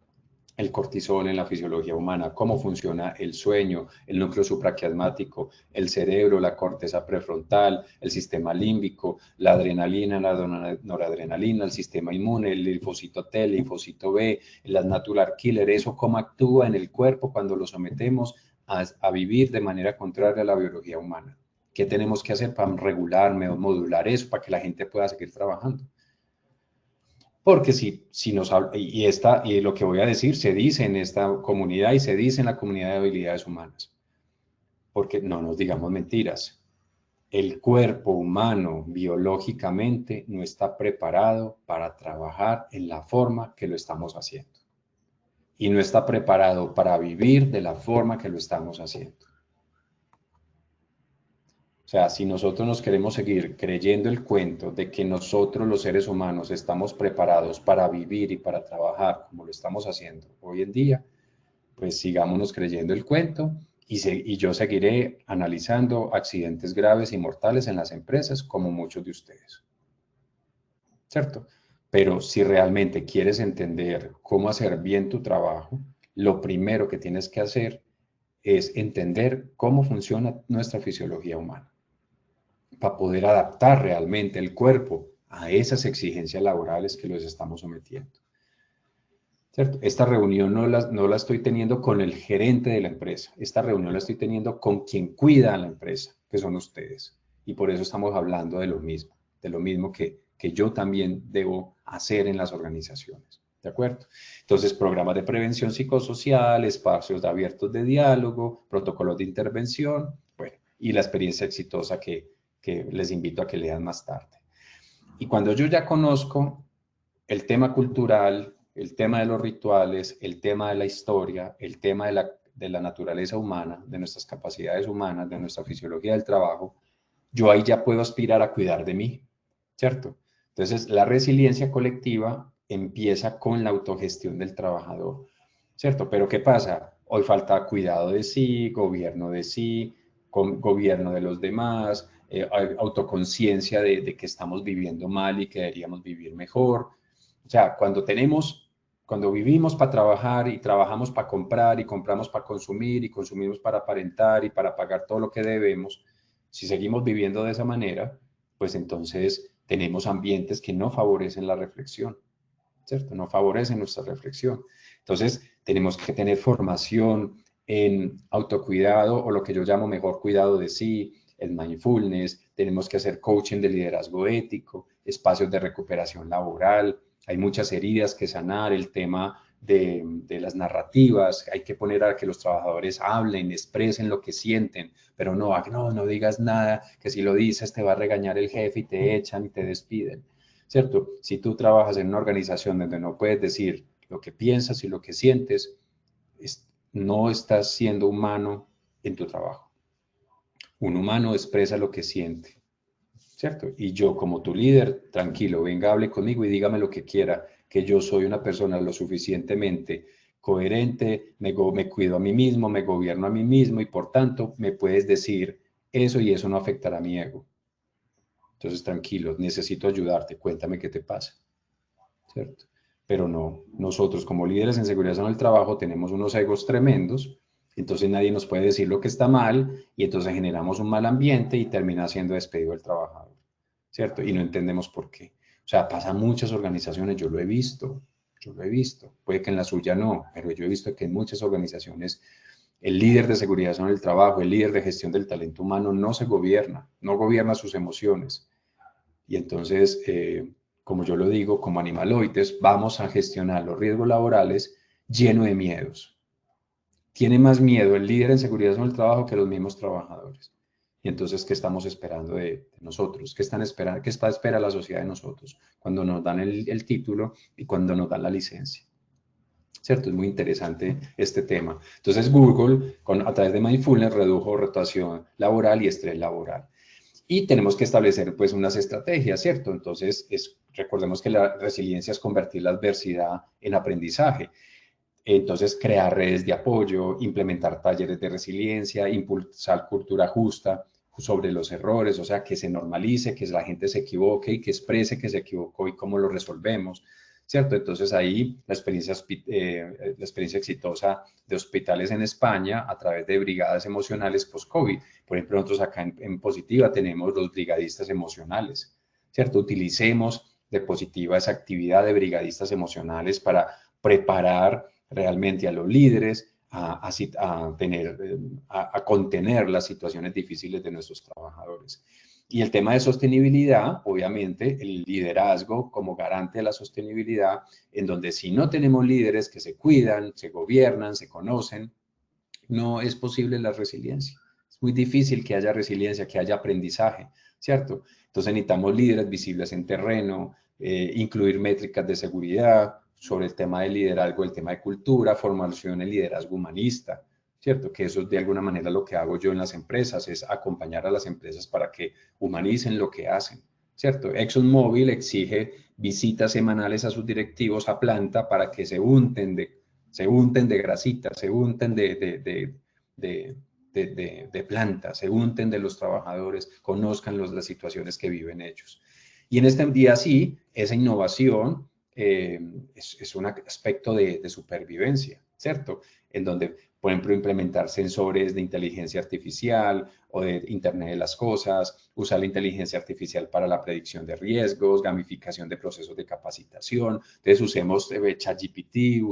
el cortisol en la fisiología humana, cómo funciona el sueño, el núcleo supraquiasmático, el cerebro, la corteza prefrontal, el sistema límbico, la adrenalina, la noradrenalina, el sistema inmune, el linfocito T, el linfocito B, las natural killer, eso cómo actúa en el cuerpo cuando lo sometemos a vivir de manera contraria a la biología humana. ¿Qué tenemos que hacer para regular, modular eso, para que la gente pueda seguir trabajando? Porque si nos habla, y lo que voy a decir se dice en esta comunidad y se dice en la comunidad de habilidades humanas. Porque no nos digamos mentiras. El cuerpo humano biológicamente no está preparado para trabajar en la forma que lo estamos haciendo. Y no está preparado para vivir de la forma que lo estamos haciendo. O sea, si nosotros nos queremos seguir creyendo el cuento de que nosotros los seres humanos estamos preparados para vivir y para trabajar como lo estamos haciendo hoy en día, pues sigámonos creyendo el cuento y yo seguiré analizando accidentes graves y mortales en las empresas como muchos de ustedes. ¿Cierto? Pero si realmente quieres entender cómo hacer bien tu trabajo, lo primero que tienes que hacer es entender cómo funciona nuestra fisiología humana, para poder adaptar realmente el cuerpo a esas exigencias laborales que los estamos sometiendo. ¿Cierto? Esta reunión no la estoy teniendo con el gerente de la empresa, esta reunión la estoy teniendo con quien cuida a la empresa, que son ustedes. Y por eso estamos hablando de lo mismo que yo también debo hacer en las organizaciones. ¿De acuerdo? Entonces, programas de prevención psicosocial, espacios abiertos de diálogo, protocolos de intervención, bueno, y la experiencia exitosa que les invito a que lean más tarde. Y cuando yo ya conozco el tema cultural, el tema de los rituales, el tema de la historia, el tema de la naturaleza humana, de nuestras capacidades humanas, de nuestra fisiología del trabajo, yo ahí ya puedo aspirar a cuidar de mí, ¿cierto? Entonces, la resiliencia colectiva empieza con la autogestión del trabajador, ¿cierto? Pero ¿qué pasa? Hoy falta cuidado de sí, gobierno de sí, gobierno de los demás, autoconciencia de que estamos viviendo mal y que deberíamos vivir mejor. O sea, cuando vivimos para trabajar y trabajamos para comprar y compramos para consumir y consumimos para aparentar y para pagar todo lo que debemos, si seguimos viviendo de esa manera, pues entonces tenemos ambientes que no favorecen la reflexión, ¿cierto? No favorecen nuestra reflexión. Entonces, tenemos que tener formación en autocuidado o lo que yo llamo mejor cuidado de sí, el mindfulness, tenemos que hacer coaching de liderazgo ético, espacios de recuperación laboral, hay muchas heridas que sanar, el tema de las narrativas, hay que poner a que los trabajadores hablen, expresen lo que sienten, pero no digas nada, que si lo dices te va a regañar el jefe y te echan y te despiden, ¿cierto? Si tú trabajas en una organización donde no puedes decir lo que piensas y lo que sientes, no estás siendo humano en tu trabajo. Un humano expresa lo que siente, ¿cierto? Y yo como tu líder, tranquilo, venga, hable conmigo y dígame lo que quiera, que yo soy una persona lo suficientemente coherente, me cuido a mí mismo, me gobierno a mí mismo y por tanto me puedes decir eso y eso no afectará a mi ego. Entonces, tranquilo, necesito ayudarte, cuéntame qué te pasa, ¿cierto? Pero no, nosotros como líderes en seguridad en el trabajo tenemos unos egos tremendos, entonces nadie nos puede decir lo que está mal y entonces generamos un mal ambiente y termina siendo despedido el trabajador, ¿cierto? Y no entendemos por qué. O sea, pasa en muchas organizaciones, yo lo he visto, puede que en la suya no, pero yo he visto que en muchas organizaciones el líder de seguridad en el trabajo, el líder de gestión del talento humano no se gobierna, no gobierna sus emociones. Y entonces, como yo lo digo, como animaloides, vamos a gestionar los riesgos laborales lleno de miedos. Tiene más miedo el líder en seguridad en el trabajo que los mismos trabajadores. Y entonces, ¿qué estamos esperando de nosotros? ¿Qué está espera la sociedad de nosotros cuando nos dan el título y cuando nos dan la licencia? ¿Cierto? Es muy interesante este tema. Entonces, Google, a través de Mindfulness, redujo rotación laboral y estrés laboral. Y tenemos que establecer, pues, unas estrategias, ¿cierto? Entonces, recordemos que la resiliencia es convertir la adversidad en aprendizaje. Entonces, crear redes de apoyo, implementar talleres de resiliencia, impulsar cultura justa sobre los errores, o sea, que se normalice, que la gente se equivoque y que exprese que se equivocó y cómo lo resolvemos, ¿cierto? Entonces, ahí la experiencia exitosa de hospitales en España a través de brigadas emocionales post-COVID. Por ejemplo, nosotros acá en Positiva tenemos los brigadistas emocionales, ¿cierto? Utilicemos de Positiva esa actividad de brigadistas emocionales para preparar realmente a los líderes a contener las situaciones difíciles de nuestros trabajadores. Y el tema de sostenibilidad, obviamente, el liderazgo como garante de la sostenibilidad, en donde si no tenemos líderes que se cuidan, se gobiernan, se conocen, no es posible la resiliencia. Es muy difícil que haya resiliencia, que haya aprendizaje, ¿cierto? Entonces necesitamos líderes visibles en terreno, incluir métricas de seguridad, sobre el tema de liderazgo, el tema de cultura, formación en liderazgo humanista, ¿cierto? Que eso es de alguna manera lo que hago yo en las empresas, es acompañar a las empresas para que humanicen lo que hacen, ¿cierto? ExxonMobil exige visitas semanales a sus directivos a planta para que se unten de grasita, se unten de planta, se unten de los trabajadores, conozcan las situaciones que viven ellos. Y en este día sí, esa innovación es un aspecto de supervivencia, ¿cierto? En donde, por ejemplo, implementar sensores de inteligencia artificial o de Internet de las cosas, usar la inteligencia artificial para la predicción de riesgos, gamificación de procesos de capacitación. Entonces, usemos ChatGPT,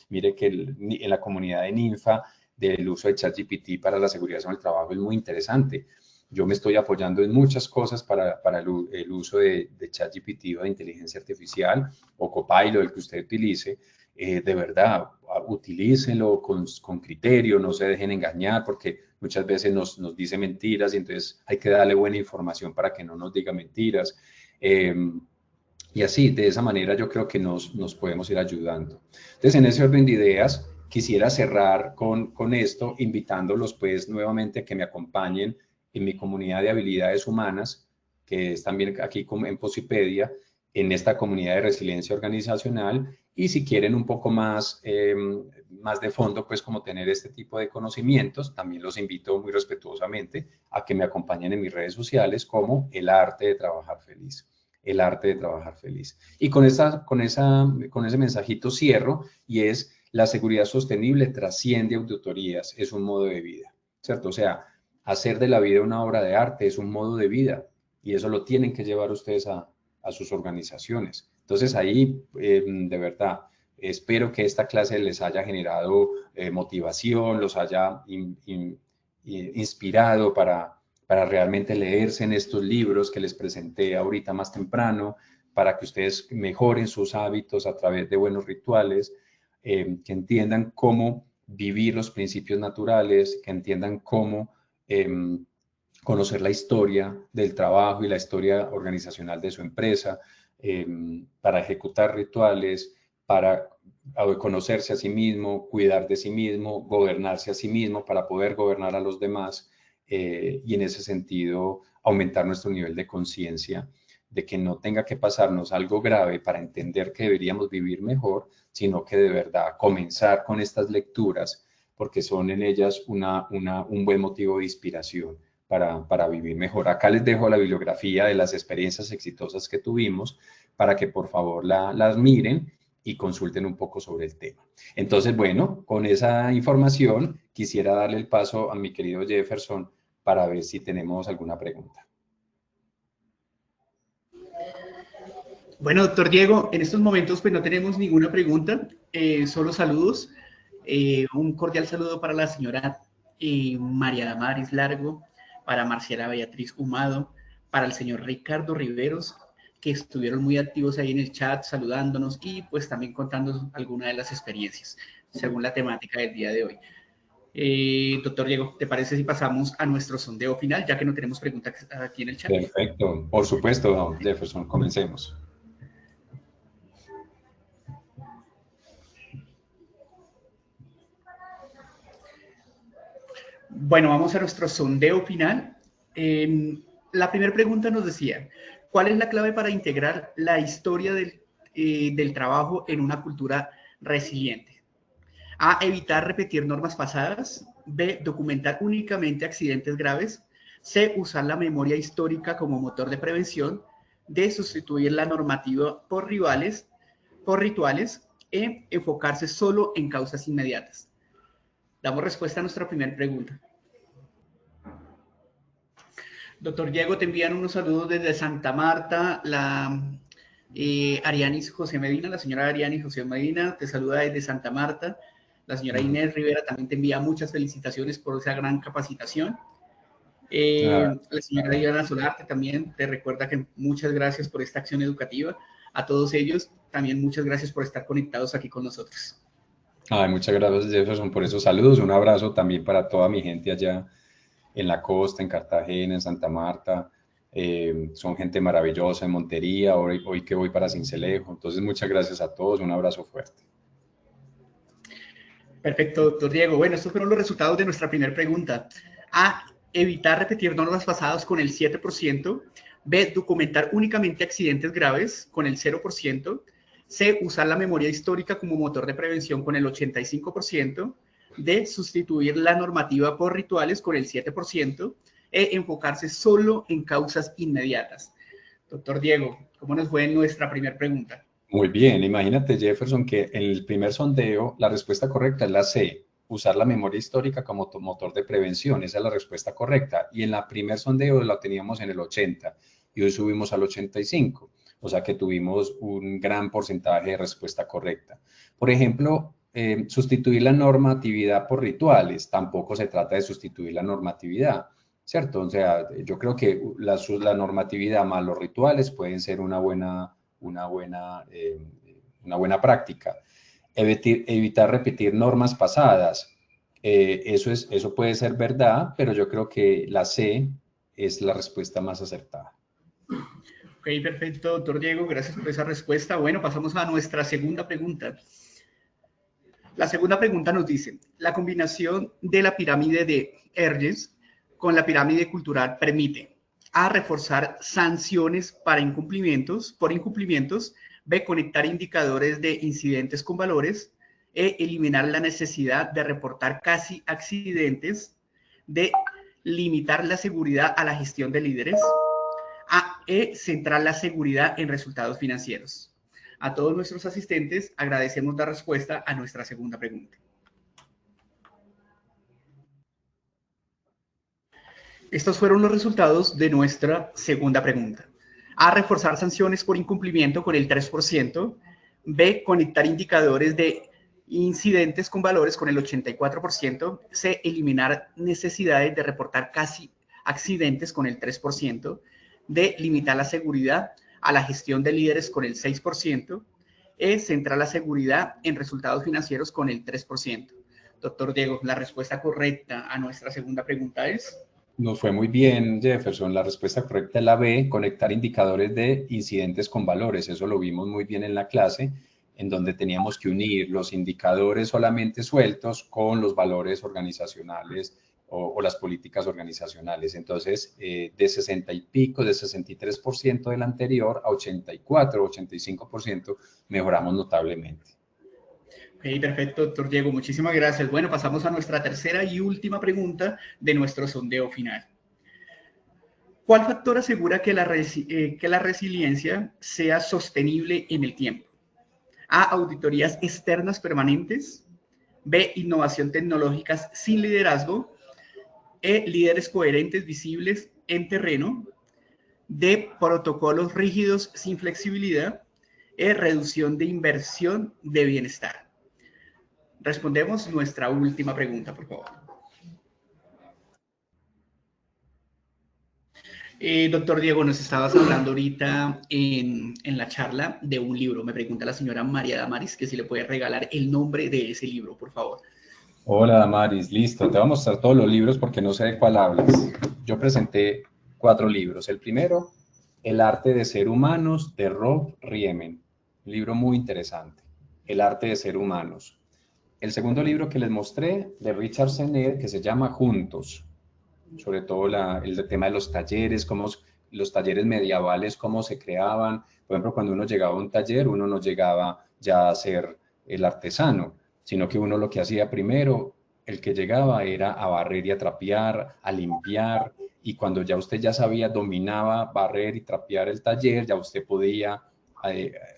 mire que en la comunidad de Ninfa, del uso de ChatGPT para la seguridad en el trabajo es muy interesante. Yo me estoy apoyando en muchas cosas para el uso de ChatGPT o de inteligencia artificial o Copilot, el que usted utilice. De verdad, utilícenlo con criterio, no se dejen engañar porque muchas veces nos dice mentiras y entonces hay que darle buena información para que no nos diga mentiras. Y así, de esa manera yo creo que nos podemos ir ayudando. Entonces, en ese orden de ideas, quisiera cerrar con esto, invitándolos pues nuevamente a que me acompañen en mi comunidad de habilidades humanas, que es también aquí en Posipedia, en esta comunidad de resiliencia organizacional, y si quieren un poco más de fondo, pues como tener este tipo de conocimientos, también los invito muy respetuosamente a que me acompañen en mis redes sociales como El Arte de Trabajar Feliz. El Arte de Trabajar Feliz. Y con ese mensajito cierro, y es: la seguridad sostenible trasciende auditorías, es un modo de vida, ¿cierto? O sea, hacer de la vida una obra de arte es un modo de vida y eso lo tienen que llevar ustedes a sus organizaciones. Entonces ahí, de verdad, espero que esta clase les haya generado motivación, los haya inspirado para realmente leerse en estos libros que les presenté ahorita más temprano, para que ustedes mejoren sus hábitos a través de buenos rituales, que entiendan cómo vivir los principios naturales, que entiendan cómo conocer la historia del trabajo y la historia organizacional de su empresa, para ejecutar rituales, para conocerse a sí mismo, cuidar de sí mismo, gobernarse a sí mismo para poder gobernar a los demás, y en ese sentido aumentar nuestro nivel de conciencia de que no tenga que pasarnos algo grave para entender que deberíamos vivir mejor, sino que de verdad comenzar con estas lecturas, porque son en ellas un buen motivo de inspiración para vivir mejor. Acá les dejo la bibliografía de las experiencias exitosas que tuvimos para que por favor las miren y consulten un poco sobre el tema. Entonces, bueno, con esa información quisiera darle el paso a mi querido Jefferson para ver si tenemos alguna pregunta. Bueno, doctor Diego, en estos momentos pues no tenemos ninguna pregunta, solo saludos. Un cordial saludo para la señora María Damaris Largo, para Marcela Beatriz Humado, para el señor Ricardo Riveros, que estuvieron muy activos ahí en el chat, saludándonos y pues también contándonos algunas de las experiencias, según la temática del día de hoy. Doctor Diego, ¿te parece si pasamos a nuestro sondeo final, ya que no tenemos preguntas aquí en el chat? Perfecto, por supuesto, don Jefferson, comencemos. Bueno, vamos a nuestro sondeo final. La primera pregunta nos decía, ¿cuál es la clave para integrar la historia del trabajo en una cultura resiliente? A, evitar repetir normas pasadas. B, documentar únicamente accidentes graves. C, usar la memoria histórica como motor de prevención. D, sustituir la normativa por rituales. E, enfocarse solo en causas inmediatas. Damos respuesta a nuestra primera pregunta. Doctor Diego, te envían unos saludos desde Santa Marta, Arianis José Medina, la señora Arianis José Medina, te saluda desde Santa Marta. La señora Inés Rivera también te envía muchas felicitaciones por esa gran capacitación. La señora Diana Solarte también te recuerda que muchas gracias por esta acción educativa. A todos ellos, también muchas gracias por estar conectados aquí con nosotros. Ay, muchas gracias, Jefferson, por esos saludos. Un abrazo también para toda mi gente allá en la costa, en Cartagena, en Santa Marta. Son gente maravillosa, en Montería, hoy que voy para Sincelejo. Entonces, muchas gracias a todos. Un abrazo fuerte. Perfecto, doctor Diego. Bueno, estos fueron los resultados de nuestra primera pregunta. A, evitar repetir normas pasadas con el 7%. B, documentar únicamente accidentes graves con el 0%. C, usar la memoria histórica como motor de prevención con el 85%. D, sustituir la normativa por rituales con el 7%. E, enfocarse solo en causas inmediatas. Doctor Diego, ¿cómo nos fue en nuestra primera pregunta? Muy bien, imagínate, Jefferson, que en el primer sondeo la respuesta correcta es la C, usar la memoria histórica como motor de prevención. Esa es la respuesta correcta. Y en el primer sondeo la teníamos en el 80 y hoy subimos al 85. O sea que tuvimos un gran porcentaje de respuesta correcta. Por ejemplo, sustituir la normatividad por rituales. Tampoco se trata de sustituir la normatividad, ¿cierto? O sea, yo creo que la normatividad más los rituales pueden ser una buena práctica. Evitar repetir normas pasadas. Eso puede ser verdad, pero yo creo que la C es la respuesta más acertada. Ok, perfecto, doctor Diego, gracias por esa respuesta. Bueno, pasamos a nuestra segunda pregunta. La segunda pregunta nos dice, la combinación de la pirámide de Herges con la pirámide cultural permite A, reforzar sanciones por incumplimientos, B, conectar indicadores de incidentes con valores, E, eliminar la necesidad de reportar casi accidentes, D, limitar la seguridad a la gestión de líderes, E, centrar la seguridad en resultados financieros. A todos nuestros asistentes agradecemos la respuesta a nuestra segunda pregunta. Estos fueron los resultados de nuestra segunda pregunta. A, reforzar sanciones por incumplimiento con el 3%. B, conectar indicadores de incidentes con valores con el 84%. C, eliminar necesidades de reportar casi accidentes con el 3%. D, limitar la seguridad a la gestión de líderes con el 6%. E, centrar la seguridad en resultados financieros con el 3%. Doctor Diego, la respuesta correcta a nuestra segunda pregunta es... Nos fue muy bien, Jefferson. La respuesta correcta es la B, conectar indicadores de incidentes con valores. Eso lo vimos muy bien en la clase, en donde teníamos que unir los indicadores solamente sueltos con los valores organizacionales o las políticas organizacionales. Entonces, de 60 y pico, de 63% del anterior a 84, 85%, mejoramos notablemente. Ok, perfecto, doctor Diego. Muchísimas gracias. Bueno, pasamos a nuestra tercera y última pregunta de nuestro sondeo final. ¿Cuál factor asegura que la resiliencia sea sostenible en el tiempo? A, auditorías externas permanentes. B, innovación tecnológica sin liderazgo. E, líderes coherentes visibles en terreno. D, protocolos rígidos sin flexibilidad. E, reducción de inversión de bienestar. Respondemos nuestra última pregunta, por favor. Doctor Diego, nos estabas hablando ahorita en la charla de un libro. Me pregunta la señora María Damaris que si le puede regalar el nombre de ese libro, por favor. Hola, Damaris, listo. Te voy a mostrar todos los libros porque no sé de cuál hablas. Yo presenté 4 libros. El primero, El arte de ser humanos, de Rob Riemen. Un libro muy interesante. El arte de ser humanos. El segundo libro que les mostré, de Richard Sennett, que se llama Juntos. Sobre todo el tema de los talleres, los talleres medievales, cómo se creaban. Por ejemplo, cuando uno llegaba a un taller, uno no llegaba ya a ser el artesano, sino que uno lo que hacía primero, el que llegaba era a barrer y a trapear, a limpiar, y cuando ya usted ya sabía, dominaba barrer y trapear el taller, ya usted podía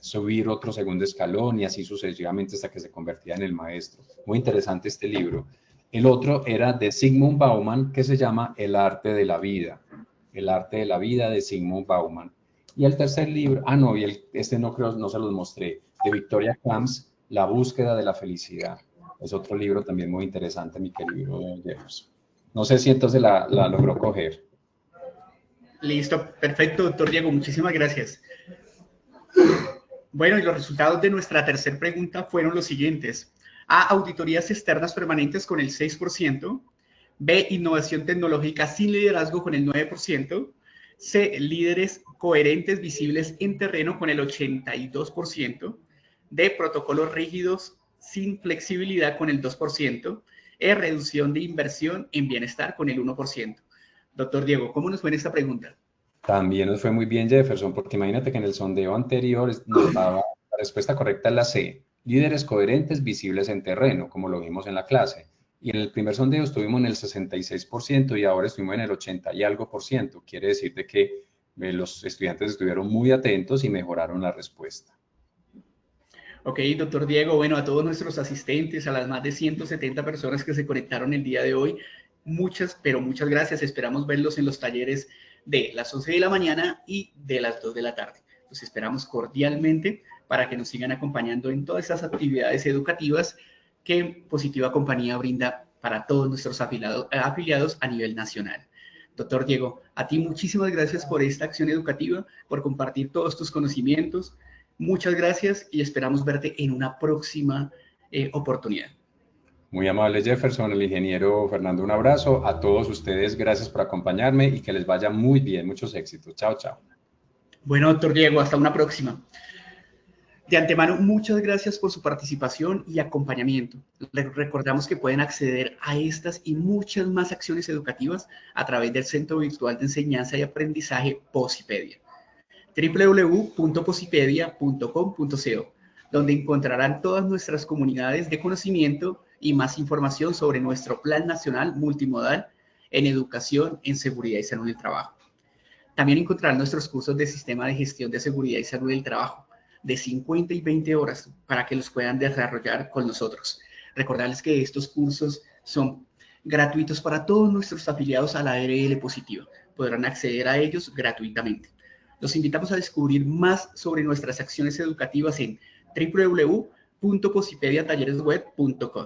subir otro segundo escalón y así sucesivamente hasta que se convertía en el maestro. Muy interesante este libro. El otro era de Zygmunt Bauman, que se llama El arte de la vida. El arte de la vida de Zygmunt Bauman. Y el tercer libro, no, este no creo, no se los mostré, de Victoria Camps, La búsqueda de la felicidad. Es otro libro también muy interesante, mi querido Jefferson. No sé si entonces la logró coger. Listo, perfecto, doctor Diego, muchísimas gracias. Bueno, y los resultados de nuestra tercera pregunta fueron los siguientes. A, auditorías externas permanentes con el 6%. B, innovación tecnológica sin liderazgo con el 9%. C, líderes coherentes visibles en terreno con el 82%. D, protocolos rígidos sin flexibilidad con el 2%. E, reducción de inversión en bienestar con el 1%. Doctor Diego, ¿cómo nos fue en esta pregunta? También nos fue muy bien, Jefferson, porque imagínate que en el sondeo anterior nos daba la respuesta correcta es la C, líderes coherentes visibles en terreno, como lo vimos en la clase. Y en el primer sondeo estuvimos en el 66% y ahora estuvimos en el 80 y algo por ciento. Quiere decirte que los estudiantes estuvieron muy atentos y mejoraron la respuesta. Ok, doctor Diego, bueno, a todos nuestros asistentes, a las más de 170 personas que se conectaron el día de hoy, muchas, pero muchas gracias. Esperamos verlos en los talleres de las 11 de la mañana y de las 2 de la tarde. Los esperamos cordialmente para que nos sigan acompañando en todas esas actividades educativas que Positiva Compañía brinda para todos nuestros afiliados a nivel nacional. Doctor Diego, a ti muchísimas gracias por esta acción educativa, por compartir todos tus conocimientos. Muchas gracias y esperamos verte en una próxima oportunidad. Muy amable, Jefferson, el ingeniero Fernando, un abrazo. A todos ustedes, gracias por acompañarme y que les vaya muy bien. Muchos éxitos. Chao, chao. Bueno, doctor Diego, hasta una próxima. De antemano, muchas gracias por su participación y acompañamiento. Les recordamos que pueden acceder a estas y muchas más acciones educativas a través del Centro Virtual de Enseñanza y Aprendizaje Posipedia. www.posipedia.com.co, donde encontrarán todas nuestras comunidades de conocimiento y más información sobre nuestro Plan Nacional Multimodal en Educación, en Seguridad y Salud del Trabajo. También encontrarán nuestros cursos de Sistema de Gestión de Seguridad y Salud del Trabajo, de 50 y 20 horas, para que los puedan desarrollar con nosotros. Recordarles que estos cursos son gratuitos para todos nuestros afiliados a la ARL Positiva. Podrán acceder a ellos gratuitamente. Los invitamos a descubrir más sobre nuestras acciones educativas en www.posipediatalleresweb.com.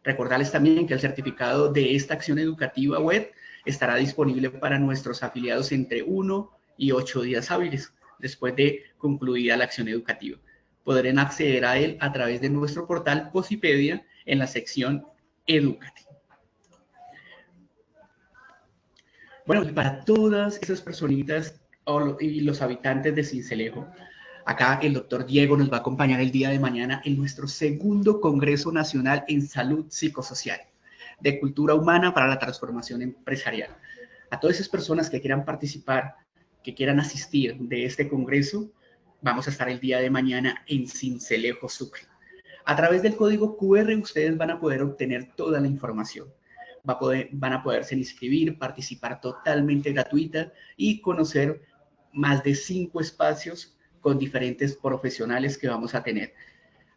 Recordarles también que el certificado de esta acción educativa web estará disponible para nuestros afiliados entre 1 y 8 días hábiles después de concluida la acción educativa. Podrán acceder a él a través de nuestro portal Posipedia en la sección Edúcate. Bueno, para todas esas personitas y los habitantes de Sincelejo, acá el doctor Diego nos va a acompañar el día de mañana en nuestro segundo Congreso Nacional en Salud Psicosocial de Cultura Humana para la Transformación Empresarial. A todas esas personas que quieran participar, que quieran asistir de este congreso, vamos a estar el día de mañana en Sincelejo, Sucre. A través del código QR ustedes van a poder obtener toda la información. Van a poderse inscribir, participar totalmente gratuita y conocer más de 5 espacios con diferentes profesionales que vamos a tener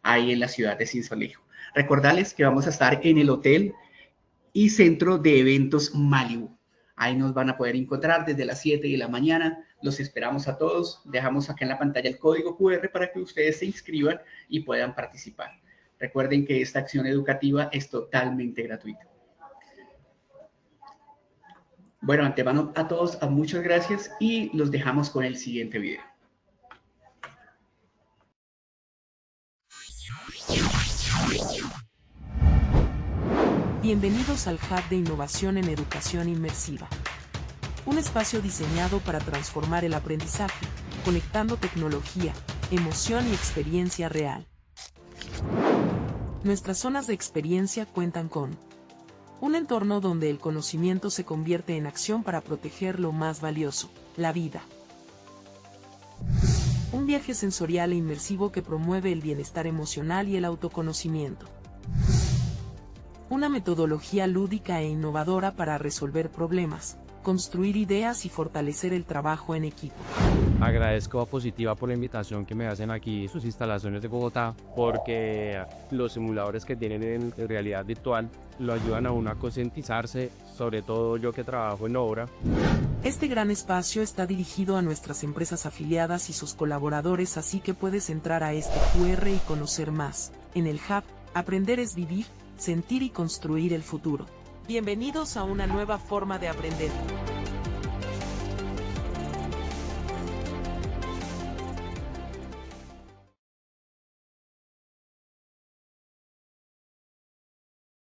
ahí en la ciudad de Sincelejo. Recordarles que vamos a estar en el hotel y centro de eventos Malibu. Ahí nos van a poder encontrar desde las 7 de la mañana. Los esperamos a todos. Dejamos acá en la pantalla el código QR para que ustedes se inscriban y puedan participar. Recuerden que esta acción educativa es totalmente gratuita. Bueno, antemano a todos, muchas gracias y los dejamos con el siguiente video. Bienvenidos al Hub de Innovación en Educación Inmersiva. Un espacio diseñado para transformar el aprendizaje, conectando tecnología, emoción y experiencia real. Nuestras zonas de experiencia cuentan con un entorno donde el conocimiento se convierte en acción para proteger lo más valioso, la vida. Un viaje sensorial e inmersivo que promueve el bienestar emocional y el autoconocimiento. Una metodología lúdica e innovadora para resolver problemas, construir ideas y fortalecer el trabajo en equipo. Agradezco a Positiva por la invitación que me hacen aquí en sus instalaciones de Bogotá, porque los simuladores que tienen en realidad virtual lo ayudan a uno a concientizarse, sobre todo yo que trabajo en obra. Este gran espacio está dirigido a nuestras empresas afiliadas y sus colaboradores, así que puedes entrar a este QR y conocer más. En el Hub, aprender es vivir, sentir y construir el futuro. Bienvenidos a una nueva forma de aprender.